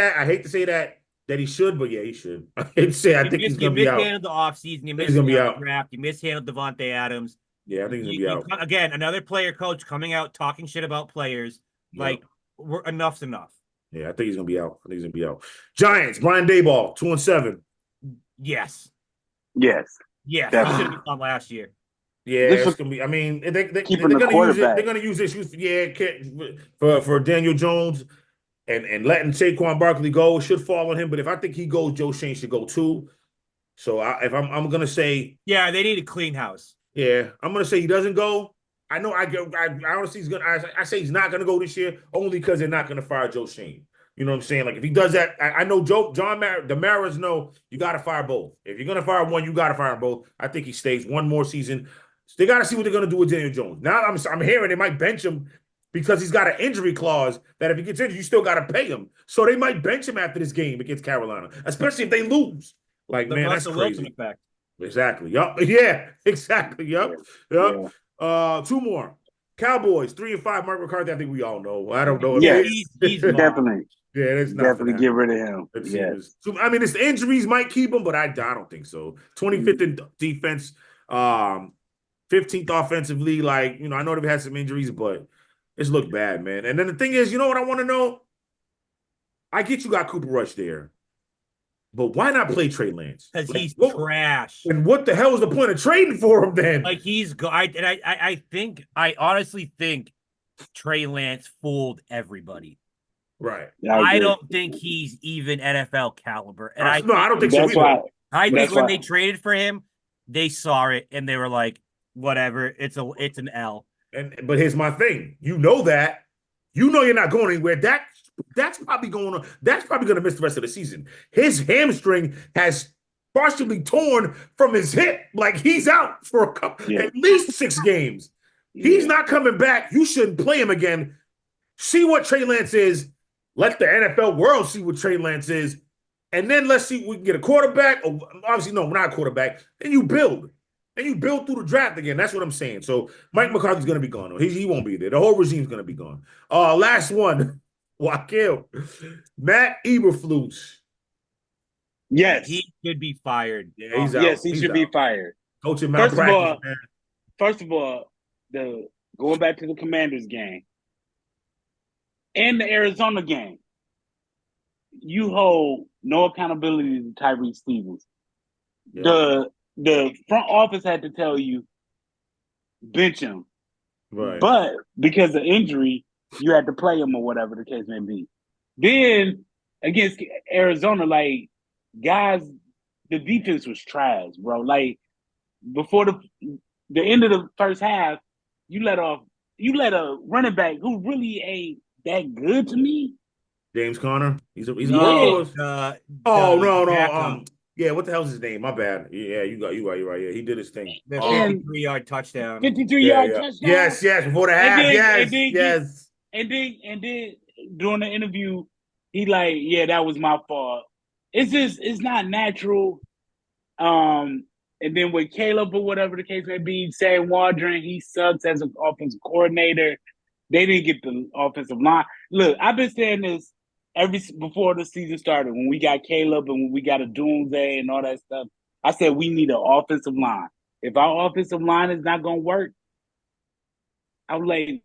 that he should, but yeah, he should. I hate to say I think he's gonna be out. You mishandled the offseason. You mishandled the draft. You mishandled Devontae Adams. Yeah, I think he's gonna be out. Again, another player coach coming out talking shit about players. Like enough's enough. Yeah, I think he's gonna be out. Giants, Brian Daboll, 2-7. Yes. He should have gone last year. Yeah, it's gonna be. I mean, they're gonna use this for Daniel Jones and letting Saquon Barkley go should fall on him. But if I think he goes, Joe Shane should go too. So if I'm gonna say, yeah, they need a clean house. Yeah, I'm gonna say he doesn't go. I know. I honestly he's gonna. I say he's not gonna go this year only because they're not gonna fire Joe Shane. You know what I'm saying? Like if he does that, I know the Maras know you got to fire both. If you're gonna fire one, you got to fire both. I think he stays one more season. They got to see what they're gonna do with Daniel Jones. Now I'm hearing they might bench him because he's got an injury clause that if he gets injured, you still got to pay him. So they might bench him after this game against Carolina, especially if they lose. Like man, that's crazy. Effect. Exactly. Yup. Yeah. Exactly. Yup. Yep. Two more. Cowboys 3-5. Mark McCarthy. I think we all know. I don't know. Yeah, he's definitely. Yeah, it's definitely get rid of him. Yes. I mean, it's the injuries might keep him, but I don't think so. 25th in defense, 15th offensively. Like, I know they've had some injuries, but it's looked bad, man. And then the thing is, you know what I want to know? I get you got Cooper Rush there, but why not play Trey Lance? Because he's trash. And what the hell is the point of trading for him then? Like I honestly think Trey Lance fooled everybody. Right. I don't think he's even NFL caliber. And I don't think so either. I think when they traded for him, they saw it and they were like, whatever, it's an L. But here's my thing. You know that. You know you're not going anywhere. That's probably going on. That's probably going to miss the rest of the season. His hamstring has partially torn from his hip. Like he's out for at least 6 games. He's not coming back. You shouldn't play him again. See what Trey Lance is. Let the NFL world see what Trey Lance is. And then let's see if we can get a quarterback. Obviously, no, we're not a quarterback. Then you build. And you build through the draft again. That's what I'm saying. So Mike McCarthy's going to be gone. He won't be there. The whole regime's going to be gone. Last one. Wakil. Matt Eberflus. Yes. He should be fired. Yeah, he's out. Yes, he should be fired. Coaching malpractice, man. First of all, going back to the Commanders game and the Arizona game, you hold no accountability to Tyrese Stevens. Yeah. The front office had to tell you, bench him. Right. But because of injury, you had to play him or whatever the case may be. Then against Arizona, like guys, the defense was trash, bro. Like before the end of the first half, you let a running back who really ain't that good to me. James Conner. He's a Yeah. Oh no, backup. yeah, what the hell's his name? My bad. Yeah, you right, you're right. Yeah, he did his thing. The And 53-yard touchdown. 53-yard touchdown. Yes, before the half. Yes. And then during the interview, he like, yeah, that was my fault. It's not natural. And then with Caleb or whatever the case may be, saying Waldron, he sucks as an offensive coordinator. They didn't get the offensive line. Look, I've been saying this before the season started. When we got Caleb and when we got a Doomsday and all that stuff, I said we need an offensive line. If our offensive line is not gonna work, I'm like,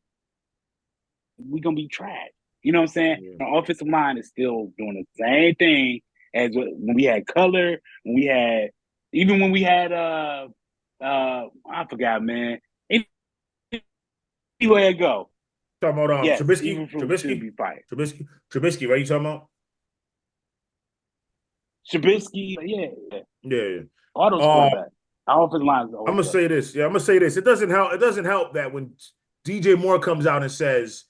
we're gonna be trash. You know what I'm saying? Yeah. Our offensive line is still doing the same thing as when we had Color, even when we had I forgot, man. Anyway, I go. Talking about Yes, Trubisky, should be fired. Trubisky, right? You talking about? Trubisky, yeah. Yeah. All those quarterbacks. Our offensive line is I'm gonna say this. Yeah, I'm gonna say this. It doesn't help that when DJ Moore comes out and says,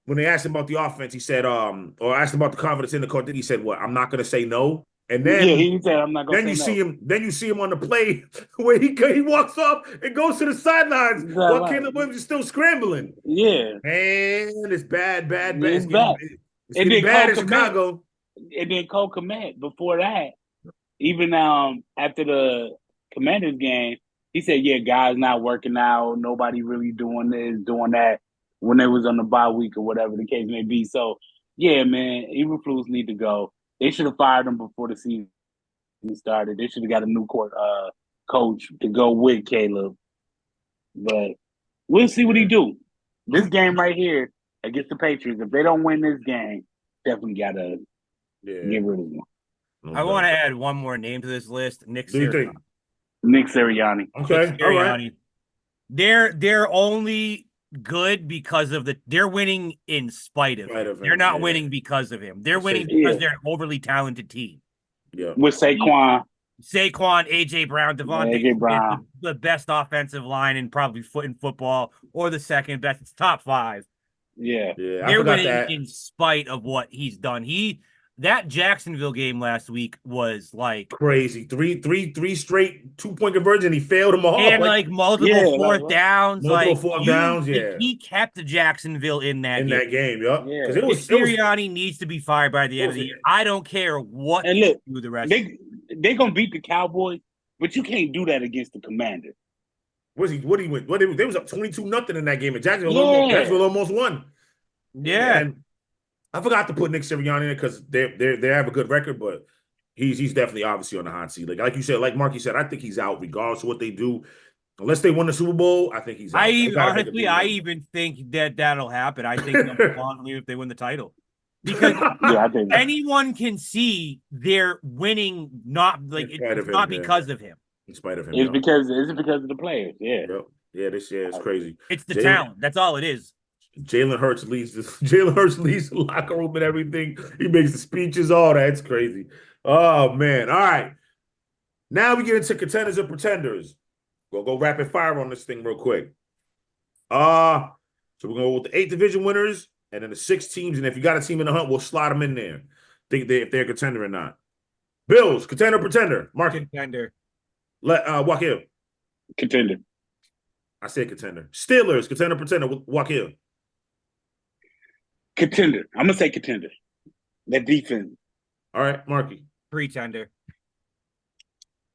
when they asked him about the offense, he said, or asked him about the confidence in the court, then he said, what? I'm not gonna say no. And then he said, I'm not gonna then say no. then you see him on the play where he walks off and goes to the sidelines while Caleb Williams is still scrambling. Yeah. Man, it's bad. It's bad. It's getting bad in Chicago. And then Cole Kmet, before that, even after the Commanders game, he said, yeah, guys not working out, nobody really doing this, doing that when they was on the bye week or whatever the case may be. So, yeah, man, Eberflus need to go. They should have fired him before the season started. They should have got a new coach to go with Caleb. But we'll see what he do. This game right here against the Patriots, if they don't win this game, definitely got to get rid of him. I want to add one more name to this list, Nick Sirianni. Nick Sirianni. Okay, all right. They're only good because of they're winning in spite of him. They're not winning because of him. They're winning because they're an overly talented team. Yeah. With Saquon, AJ Brown, Devontae, Brown, the best offensive line in probably football, or the second best. It's top 5. Yeah. They're winning in spite of what he's done. That Jacksonville game last week was like crazy. Three straight 2-point conversion. He failed them all. And like multiple fourth downs. Yeah. He kept the Jacksonville in that game. Yep. Yeah. Because it was Sirianni needs to be fired by the end of the year. I don't care what and look, do the rest. They're gonna beat the Cowboys, but you can't do that against the Commanders. What he went? They was up 22-0 in that game, and Jacksonville almost won. Yeah. And I forgot to put Nick Sirianni in because they have a good record, but he's definitely obviously on the hot seat. Like you said, like Marky said, I think he's out regardless of what they do. Unless they win the Super Bowl, I think he's out. I even think that'll happen. I think they'll leave if they win the title. Because anyone can see they're winning it's not because of him. In spite of him. It's because of the players. Yeah. Yeah, this year is crazy. It's the talent. That's all it is. Jalen Hurts leads the locker room and everything. He makes the speeches, all that. It's crazy. Oh man. All right. Now we get into contenders and pretenders. We'll go rapid fire on this thing real quick. So we're going to go with the 8 division winners and then the 6 teams. And if you got a team in the hunt, we'll slide them in there. Think if they're a contender or not. Bills, contender, pretender. Market. Contender. Wakil. Contender. I said contender. Steelers, contender, pretender. Wakil. Contender. I'm gonna say contender. That defense. All right, Marky. Pretender.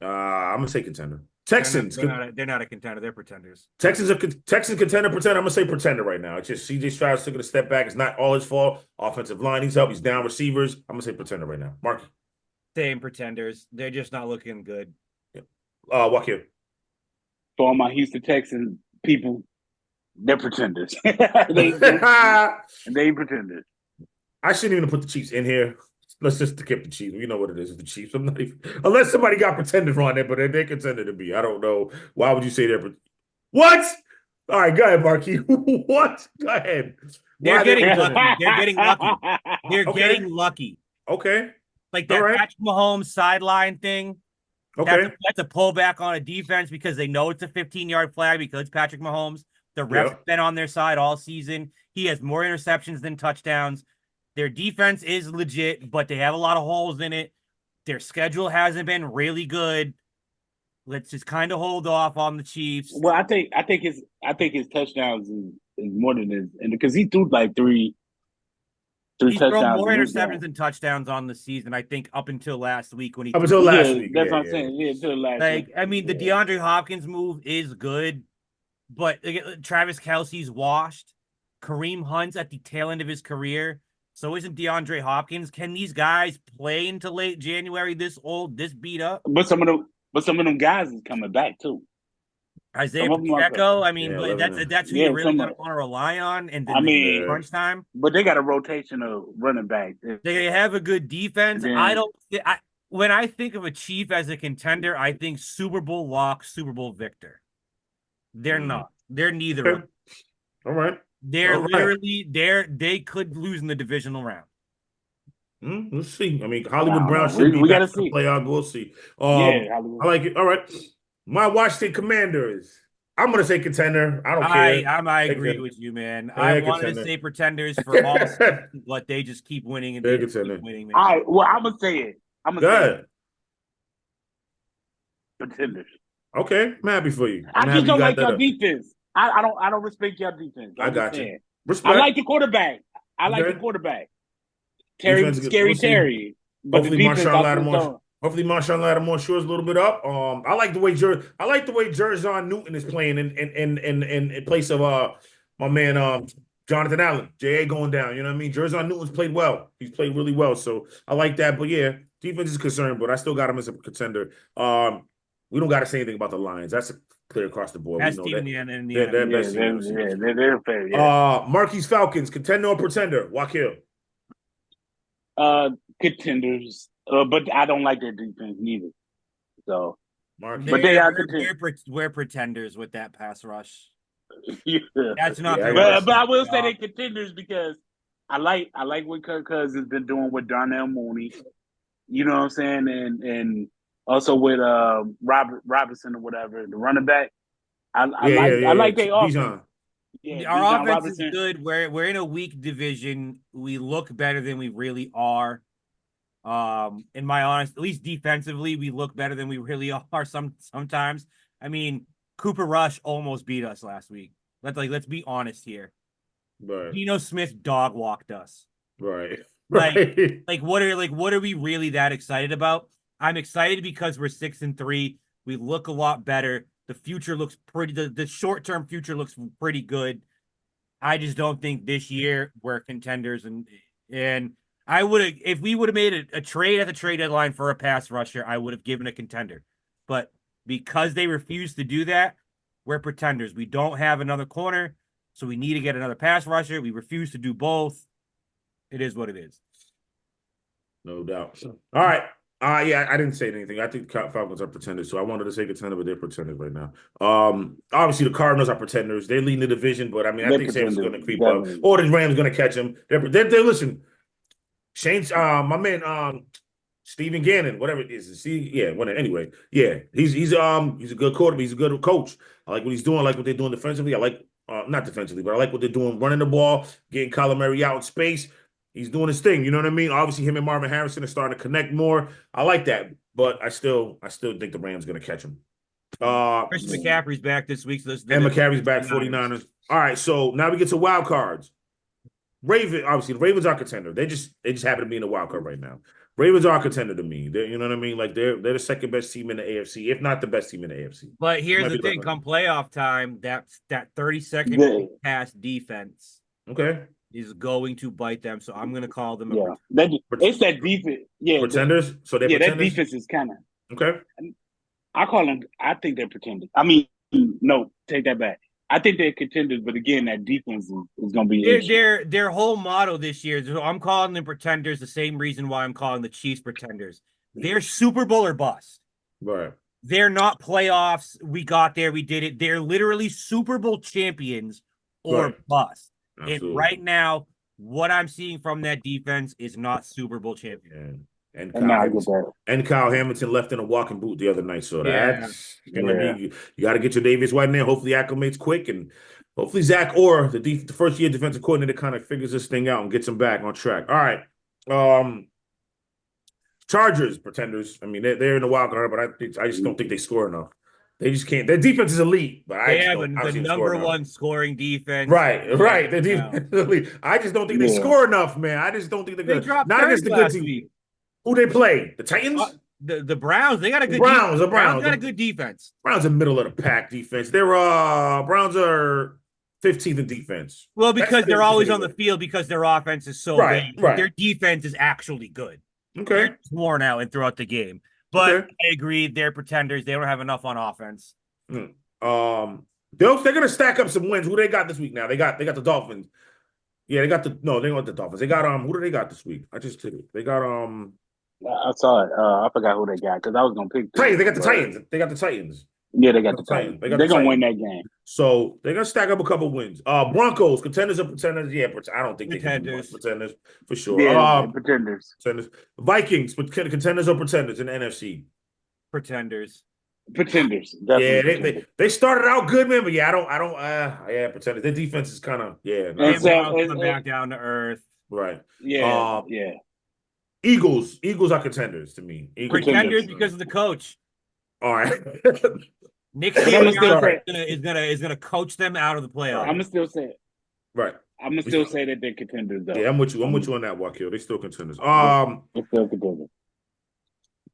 I'm gonna say contender. Texans. They're not a contender. They're pretenders. Texans contender, pretender. I'm gonna say pretender right now. It's just CJ Stroud's taking a step back. It's not all his fault. Offensive line needs help. He's down receivers. I'm gonna say pretender right now. Marky. Same pretenders. They're just not looking good. Yeah. Wakil. For all my Houston Texans people, they're pretenders. they pretenders. I shouldn't even put the Chiefs in here. Let's just skip the Chiefs. You know what it is, the Chiefs. I'm not even, unless somebody got pretenders on there, but they're contended to be. I don't know. Why would you say they're what? All right, go ahead, Marky. What? Go ahead. They're Why they getting contending? lucky. They're getting lucky. They're Okay. getting lucky. Okay. Like All that right. Patrick Mahomes sideline thing. Okay. That's a pullback on a defense because they know it's a 15-yard flag because it's Patrick Mahomes. The refs Yep. have been on their side all season. He has more interceptions than touchdowns. Their defense is legit, but they have a lot of holes in it. Their schedule hasn't been really good. Let's just kind of hold off on the Chiefs. Well, I think his touchdowns is more than his, and because he threw like three He's thrown touchdowns more in this interceptions game. than touchdowns on the season, I think, up until last week when he Up threw. until last Yeah, week. that's Yeah, what I'm yeah. saying. Yeah, until last Like, week. I mean, the Yeah. DeAndre Hopkins move is good, but Travis Kelce's washed. Kareem Hunt's at the tail end of his career. So isn't DeAndre Hopkins? Can these guys play into late January this old, this beat up? But some of them guys is coming back too. Isaiah Some of them are Pacheco, I mean, Yeah, but 11. that's who Yeah, you really some going are. to want to rely on. And I then mean, crunch time, but they got a rotation of running backs. they have a good defense. Yeah. When I think of a Chief as a contender, I think Super Bowl lock, Super Bowl victor. They're not. They're neither of Okay. them. All right. They're All right. literally they could lose in the divisional round. We'll see. I mean, Hollywood No, Brown no, should be we back gotta for the see. playoff. We'll see. Yeah, Hollywood. I like it. All right. My Washington Commanders. I'm gonna say contender. I don't care. I They agree can- with you, man. Yeah, I they wanted to contender. say pretenders for all season, but they just keep winning and They're they just keep contender. winning, man. All right, well, I'm gonna say it. Good. Contenders. Okay. I'm happy for you. I I'm just happy you don't got like that your up. defense. I don't respect your defense. I I'm got just you. saying. Respect. I like the quarterback. I like the Okay. quarterback. Defense is good. Scary We'll see. Terry. But Hopefully, the defense, Marshawn I just Lattimore. don't. Hopefully, Marshawn Lattimore shores a little bit up. I like the way Jerzon Newton is playing in place of my man Jonathan Allen. JA going down. You know what I mean? Jerzon Newton's played well. He's played really well. So I like that. But yeah, defense is concerned, but I still got him as a contender. We don't got to say anything about the Lions. That's clear across the board. That's We know team that. in the end. They're Yeah, best team in the NFC. they're fair. Yeah. Marky's Falcons, contender or pretender? Wakil. Contenders. But I don't like their defense neither. So, Marky. but they are contenders. We're pretenders with that pass rush. Yeah. That's not Yeah, fair. But I will say they're contenders because I like what Kirk Cousins been doing with Darnell Mooney. You know what I'm saying? And also with Robinson or whatever, the running back. I like their offense. Bijan. Yeah, Our Bijan offense Robinson. is good. We're in a weak division. We look better than we really are. In my honest, at least defensively, we look better than we really are sometimes. I mean, Cooper Rush almost beat us last week. Let's be honest here. Right. Geno Smith dog walked us. Right. Like what are we really that excited about? I'm excited because we're 6-3. We look a lot better. The future looks pretty. The short-term future looks pretty good. I just don't think this year we're contenders, and I would have, if we would have made a trade at the trade deadline for a pass rusher, I would have given a contender. But because they refuse to do that, we're pretenders. We don't have another corner, so we need to get another pass rusher. We refuse to do both. It is what it is. No doubt. All right. Yeah, I didn't say anything. I think Falcons are pretenders, so I wanted to say contender, but they're pretenders right now. Obviously the Cardinals are pretenders. They're leading the division, but I mean, I think Sam's going to creep up, or the Rams going to catch them. They're listen. Shane's my man Stephen Gannon, whatever it is. Anyway, yeah, he's a good quarterback. He's a good coach. I like what he's doing. I like what they're doing defensively. I like not defensively, but I like what they're doing running the ball, getting Kyler Murray out in space. He's doing his thing, you know what I mean? Obviously, him and Marvin Harrison are starting to connect more. I like that, but I still think the Rams going to catch him. Christian McCaffrey's back this week. So and McCaffrey's back, 49ers. All right, so now we get to wild cards. Obviously, the Ravens are contender. They just happen to be in the wild card right now. Ravens are contender to me. You know what I mean? Like they're the second best team in the AFC, if not the best team in the AFC. But here's the thing: come playoff time, that 30-second pass defense, okay, is going to bite them. So I'm going to call them. It's that defense. Yeah, pretenders. So they're pretenders? That defense is kind of okay. I call them. I think they're pretenders. I mean, no, take that back. I think they're contenders, but again, that defense is going to be their whole motto this year. So I'm calling them pretenders. The same reason why I'm calling the Chiefs pretenders. They're Super Bowl or bust. Right. They're not playoffs. We got there. We did it. They're literally Super Bowl champions or bust. And Absolutely. right now, what I'm seeing from that defense is not Super Bowl champion. Yeah. And And I get that. Kyle Hamilton left in a walking boot the other night. So Yeah. that's gonna be you got to get your Davis White in there. Hopefully acclimates quick, and hopefully Zach Orr, the first year defensive coordinator, kind of figures this thing out and gets him back on track. All right. Chargers, pretenders. I mean, they're in the wild card, but I just don't think they score enough. They just can't. Their defense is elite, but I They just have don't. the number one scoring defense. Right. Their defense is elite. I just don't think they score enough, man. I just don't think they're They good. dropped Not against the good last team. week. Who they play? The Titans? The Browns. They got a good Browns. defense. The Browns got a good defense. Browns are middle of the pack defense. They're Browns are 15th in defense. Well, because they're always on the field because their offense is so bad. Right. Their defense is actually good. Okay. They're worn out and throughout the game. But Okay. I agree, they're pretenders. They don't have enough on offense. They're gonna stack up some wins. Who they got this week now? They got the Dolphins. Yeah, they got they don't want the Dolphins. They got who do they got this week? I just did it. They got I saw it. I forgot who they got because I was gonna pick Titans. They got the Titans. They got the Titans. Yeah, they got the Titans. They're gonna win that game. So they're gonna stack up a couple wins. Broncos, contenders or pretenders? Yeah, I don't think Pretenders. They can do pretenders for sure. Yeah, pretenders. Vikings, contenders or pretenders in the NFC? Pretenders. Pretenders. Yeah, they started out good, man, but I don't pretenders. Their defense is kind of Coming back down to earth. Right. Yeah. Eagles are contenders to me. Pretenders because of the coach. All right. Nick Sirianni is gonna coach them out of the playoffs. I'm gonna still say it. Right. I'm gonna still say that they're contenders though. Yeah, I'm with you on that, Wakil. They still contenders. They're still contenders.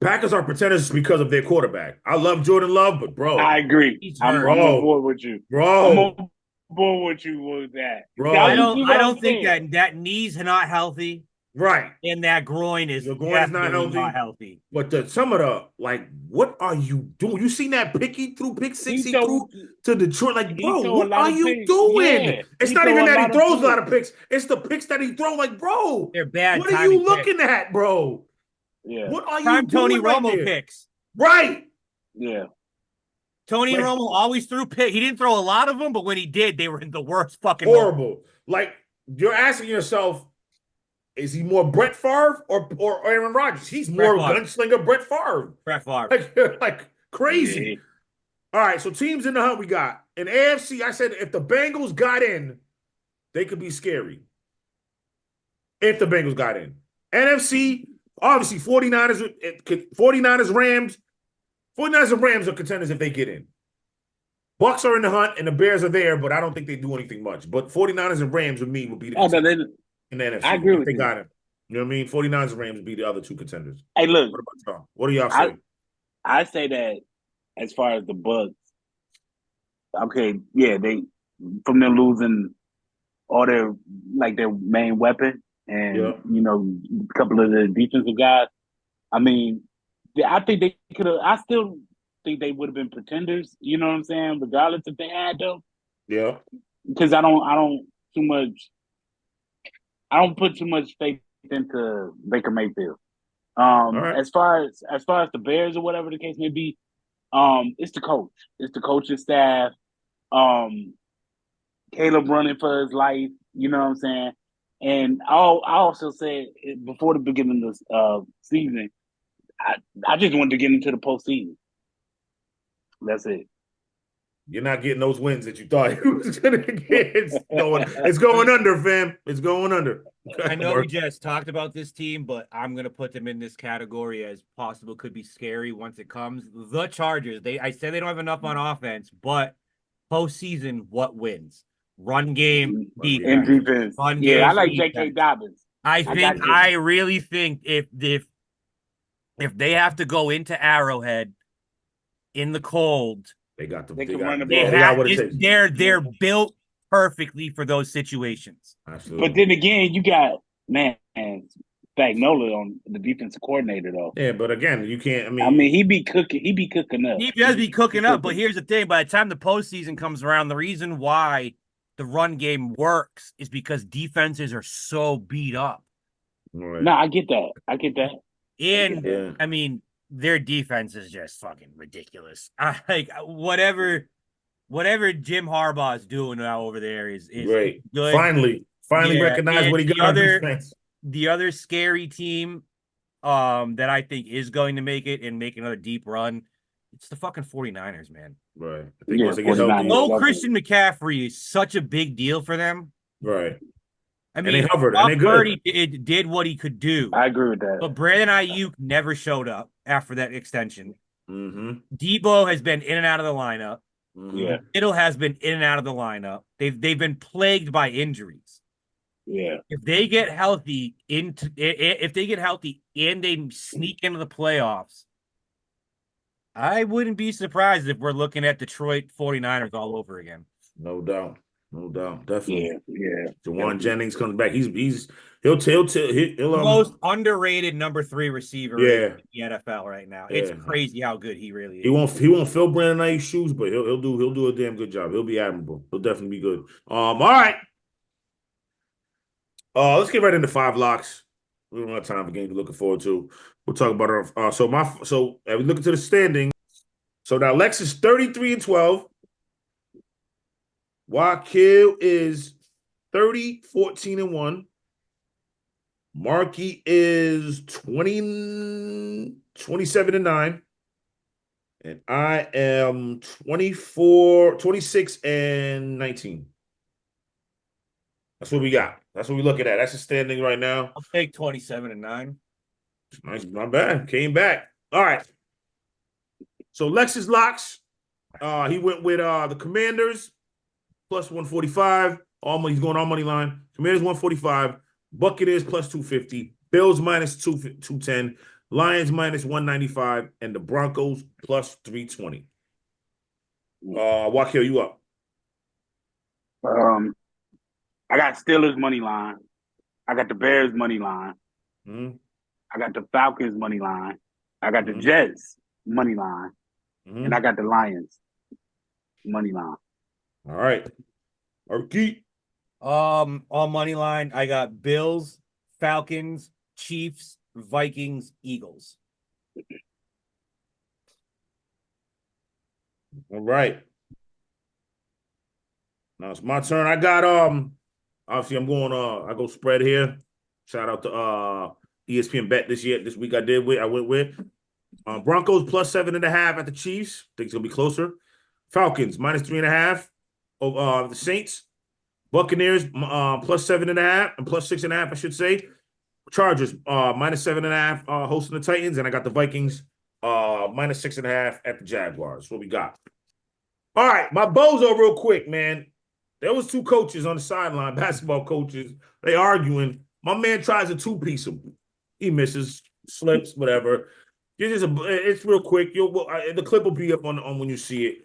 Packers are pretenders because of their quarterback. I love Jordan Love, but bro, I agree. I'm on board with you, bro. I'm on board with you with that, bro. I don't think that knee's not healthy. Right. And that groin is not healthy. But some of the what are you doing? You seen that pick he threw, pick six he threw to Detroit? Like, bro, what are you doing? Yeah. It's not even that he throws a lot of picks. It's the picks that he throws. Like, bro, they're bad. What are you looking at, bro? Yeah. What are Prime you doing? Tony Romo picks. Right. Yeah. Tony Romo always threw picks. He didn't throw a lot of them, but when he did, they were in the worst fucking horrible. moment. Like, you're asking yourself, is he more Brett Favre or Aaron Rodgers? He's more gunslinger Brett Favre. Brett Favre. Like crazy. Yeah. All right, so teams in the hunt we got. In AFC, I said if the Bengals got in, they could be scary. If the Bengals got in. NFC, obviously 49ers, Rams. 49ers and Rams are contenders if they get in. Bucks are in the hunt and the Bears are there, but I don't think they do anything much. But 49ers and Rams with me would be the contenders. In the NFC, I agree with they you. got it. You know what I mean? 49ers and Rams would be the other two contenders. Hey, look. What about y'all? What do y'all say? I say that as far as the Bucks, okay, yeah, they from them losing all their main weapon and a couple of the defensive guys. I mean, I think they could have. I still think they would have been pretenders. You know what I'm saying? Regardless if they had them. Yeah. Because I don't put too much faith into Baker Mayfield. Right. As far as the Bears or whatever the case may be, it's the coach. It's the coaching staff. Caleb running for his life. You know what I'm saying? And I also said before the beginning of the season, I just wanted to get into the postseason. That's it. You're not getting those wins that you thought you was gonna get. It's going under, fam. It's going under. I know we just talked about this team, but I'm gonna put them in this category as possible. Could be scary once it comes. The Chargers. I said they don't have enough on offense, but postseason, what wins? Run game, defense. And defense. Run game, I like defense. J.K. Dobbins. I really think if they have to go into Arrowhead in the cold. They got They run the ball. They're built perfectly for those situations. Absolutely. But then again, you got Spagnuolo on the defensive coordinator though. Yeah, but again, you can't. He be cooking. He be cooking up. He does be cooking up. But here's the thing: by the time the postseason comes around, the reason why the run game works is because defenses are so beat up. Right. No, I get that. And their defense is just fucking ridiculous. Whatever whatever Jim Harbaugh is doing now over there is Great. good. Finally Yeah, recognize and what he got on defense. the other scary team that I think is going to make it and make another deep run, it's the fucking 49ers, man. Right. I think Yeah, once they get 49ers. healthy. No Christian McCaffrey is such a big deal for them. Right. I And they mean, hovered, and Brock they good. Purdy did what he could do, I agree with that. but Brandon Ayuk never showed up after that extension. Mm-hmm. Debo has been in and out of the lineup. Mm-hmm. Yeah, Kittle has been in and out of the lineup. They've been plagued by injuries. yeah. If they get healthy and they sneak into the playoffs, I wouldn't be surprised if we're looking at Detroit 49ers all over again. No doubt. No doubt. Definitely. Yeah. Jawan Jennings comes back. He'll Most underrated number 3 receiver Yeah. in the NFL right now. Yeah. It's crazy how good he really is. He won't fill Brandon Ayuk's shoes, but he'll do a damn good job. He'll be admirable. He'll definitely be good. All right. Let's get right into 5 locks. We don't have time for games we're looking forward to. We'll talk about our so we look into the standing. So now Lex is 33-12. Wakil is 30-14-1. Marky is 27-9. And I am 26-19. That's what we got. That's what we're looking at. That's the standing right now. I'll take 27-9. Nice, not bad. Came back. All right. So Lex's locks. He went with the Commanders plus 145. He's going all money line. Commanders 145. Buccaneers plus 250. Bills minus 210. Lions minus 195. And the Broncos plus 320. Wakil, you up? I got Steelers money line. I got the Bears money line. Mm-hmm. I got the Falcons money line. I got the Jets money line. And I got the Lions money line. All right. Marky. On money line, I got Bills, Falcons, Chiefs, Vikings, Eagles. All right. Now it's my turn. I got obviously I'm going I go spread here. Shout out to ESPN Bet this week I went with Broncos plus 7.5 at the Chiefs. Think it's gonna be closer. Falcons minus 3.5 of the Saints. Buccaneers plus 7.5 and plus 6.5, I should say. Chargers minus 7.5 hosting the Titans, and I got the Vikings minus 6.5 at the Jaguars. That's what we got. All right, my bozo real quick, man. There was 2 coaches on the sideline, basketball coaches. They arguing. My man tries to 2-piece him. He misses, slips, whatever. It's real quick. The clip will be up on when you see it.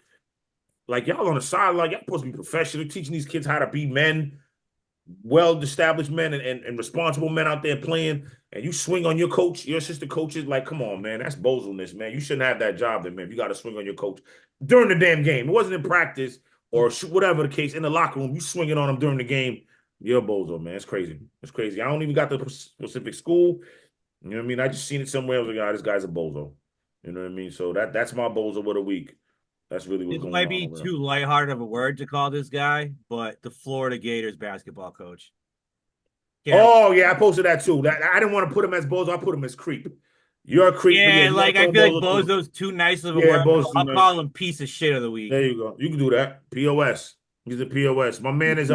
Like, y'all on the sideline, y'all supposed to be professional, teaching these kids how to be men, well-established men and responsible men out there playing, and you swing on your coach, your assistant coaches. Like, come on, man. That's bozo-ness, man. You shouldn't have that job then, man. You got to swing on your coach during the damn game. It wasn't in practice or whatever the case. In the locker room, you swinging on them during the game. You're a bozo, man. It's crazy. It's crazy. I don't even got the specific school. You know what I mean? I just seen it somewhere. I was like, this guy's a bozo. You know what I mean? So that's my bozo of the week. That's really what's going on. This might be too lighthearted of a word to call this guy, but the Florida Gators basketball coach. Oh, yeah, I posted that too. I didn't want to put him as bozo. I put him as creep. You're a creep. Yeah, like I feel like bozo's too nice of a word. I'll call him piece of shit of the week. There you go. You can do that. POS. He's a POS. My man is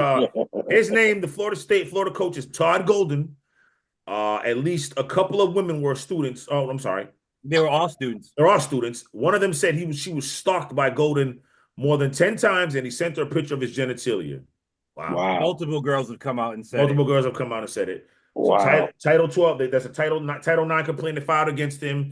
his name, the Florida coach is Todd Golden. At least a couple of women were students. Oh, I'm sorry. They were all students. They're all students. One of them said she was stalked by Golden more than 10 times, and he sent her a picture of his genitalia. Wow. Multiple girls have come out and said Multiple girls have come out and said it. Wow. So Title 12, that's a Title 9 complaint filed against him.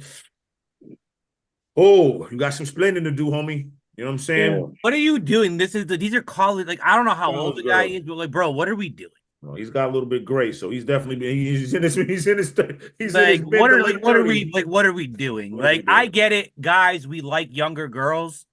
Oh, you got some splaining to do, homie. You know what I'm saying? Yeah. What are you doing? These are college. Like, I don't know how old the guy is, but like, bro, what are we doing? Well, he's got a little bit gray, so he's definitely he's in his what are we doing? Like, I get it, guys. We like younger girls.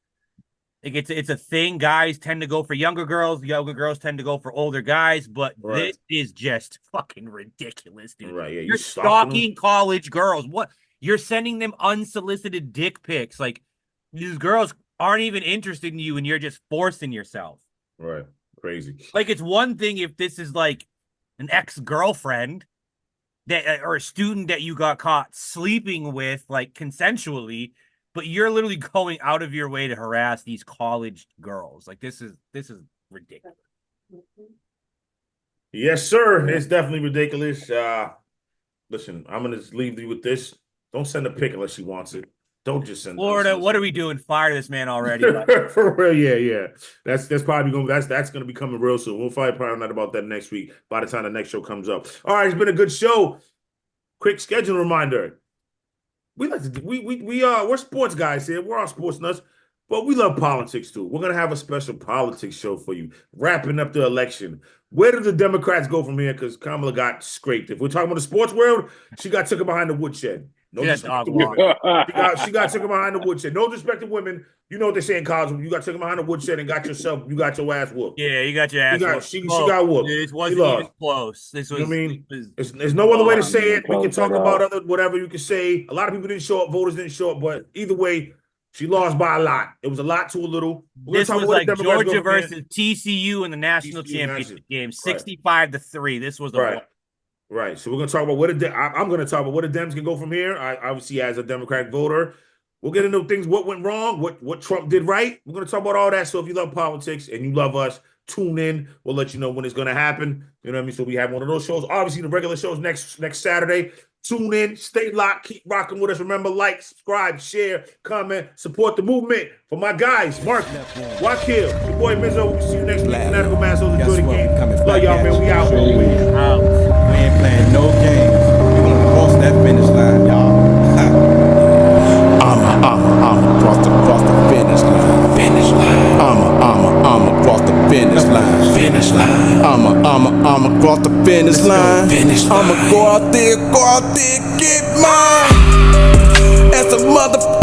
Like, it's a thing. Guys tend to go for younger girls. Younger girls tend to go for older guys. But this is just fucking ridiculous, dude. Right? Yeah, you're stalking college girls. What? You're sending them unsolicited dick pics. Like, these girls aren't even interested in you and you're just forcing yourself. Right. Crazy. Like, it's one thing if this is like an ex-girlfriend that or a student that you got caught sleeping with, like, consensually, but you're literally going out of your way to harass these college girls. Like, this is ridiculous. Yes, sir. It's definitely ridiculous. Listen, I'm gonna just leave you with this. Don't send a pic unless she wants it. Don't just send. Florida, what are we doing? Fire this man already. For real, yeah. That's probably that's gonna be coming real soon. We'll probably not about that next week. By the time the next show comes up. All right, it's been a good show. Quick schedule reminder. We like to we're sports guys here. We're all sports nuts, but we love politics too. We're gonna have a special politics show for you, wrapping up the election. Where do the Democrats go from here? Because Kamala got scraped. If we're talking about the sports world, she got taken behind the woodshed. No disrespect to women. She got taken behind the woodshed. No disrespect to women. You know what they say in college. You got taken behind the woodshed and got your ass whooped. Yeah, you got your ass whooped. She got whooped. It wasn't even close. This was, you know what I mean? There's no other way to say it. We can talk about whatever you can say. A lot of people didn't show up. Voters didn't show up. But either way, she lost by a lot. It was a lot to a little. This was like Georgia versus TCU in the national championship game, 65-3. This was the Right. So we're going to talk about I'm going to talk about where the Dems can go from here. I obviously, as a Democratic voter, we'll get into things, what went wrong, what Trump did right. We're going to talk about all that. So if you love politics and you love us, tune in. We'll let you know when it's going to happen. You know what I mean? So we have one of those shows. Obviously, the regular shows next Saturday. Tune in, stay locked, keep rocking with us. Remember, like, subscribe, share, comment, support the movement. For my guys, Mark, Wakil, your boy Mizzo. We'll see you next week. Fanatical Massholes. Enjoy the game. Love y'all, man. We out. We ain't playing no games. We gonna cross that finish line, y'all. I'm across the finish line. Finish line. I'm across the finish line. Finish line. I'm across the finish line. I'ma go out there, get mine. As a motherfucker.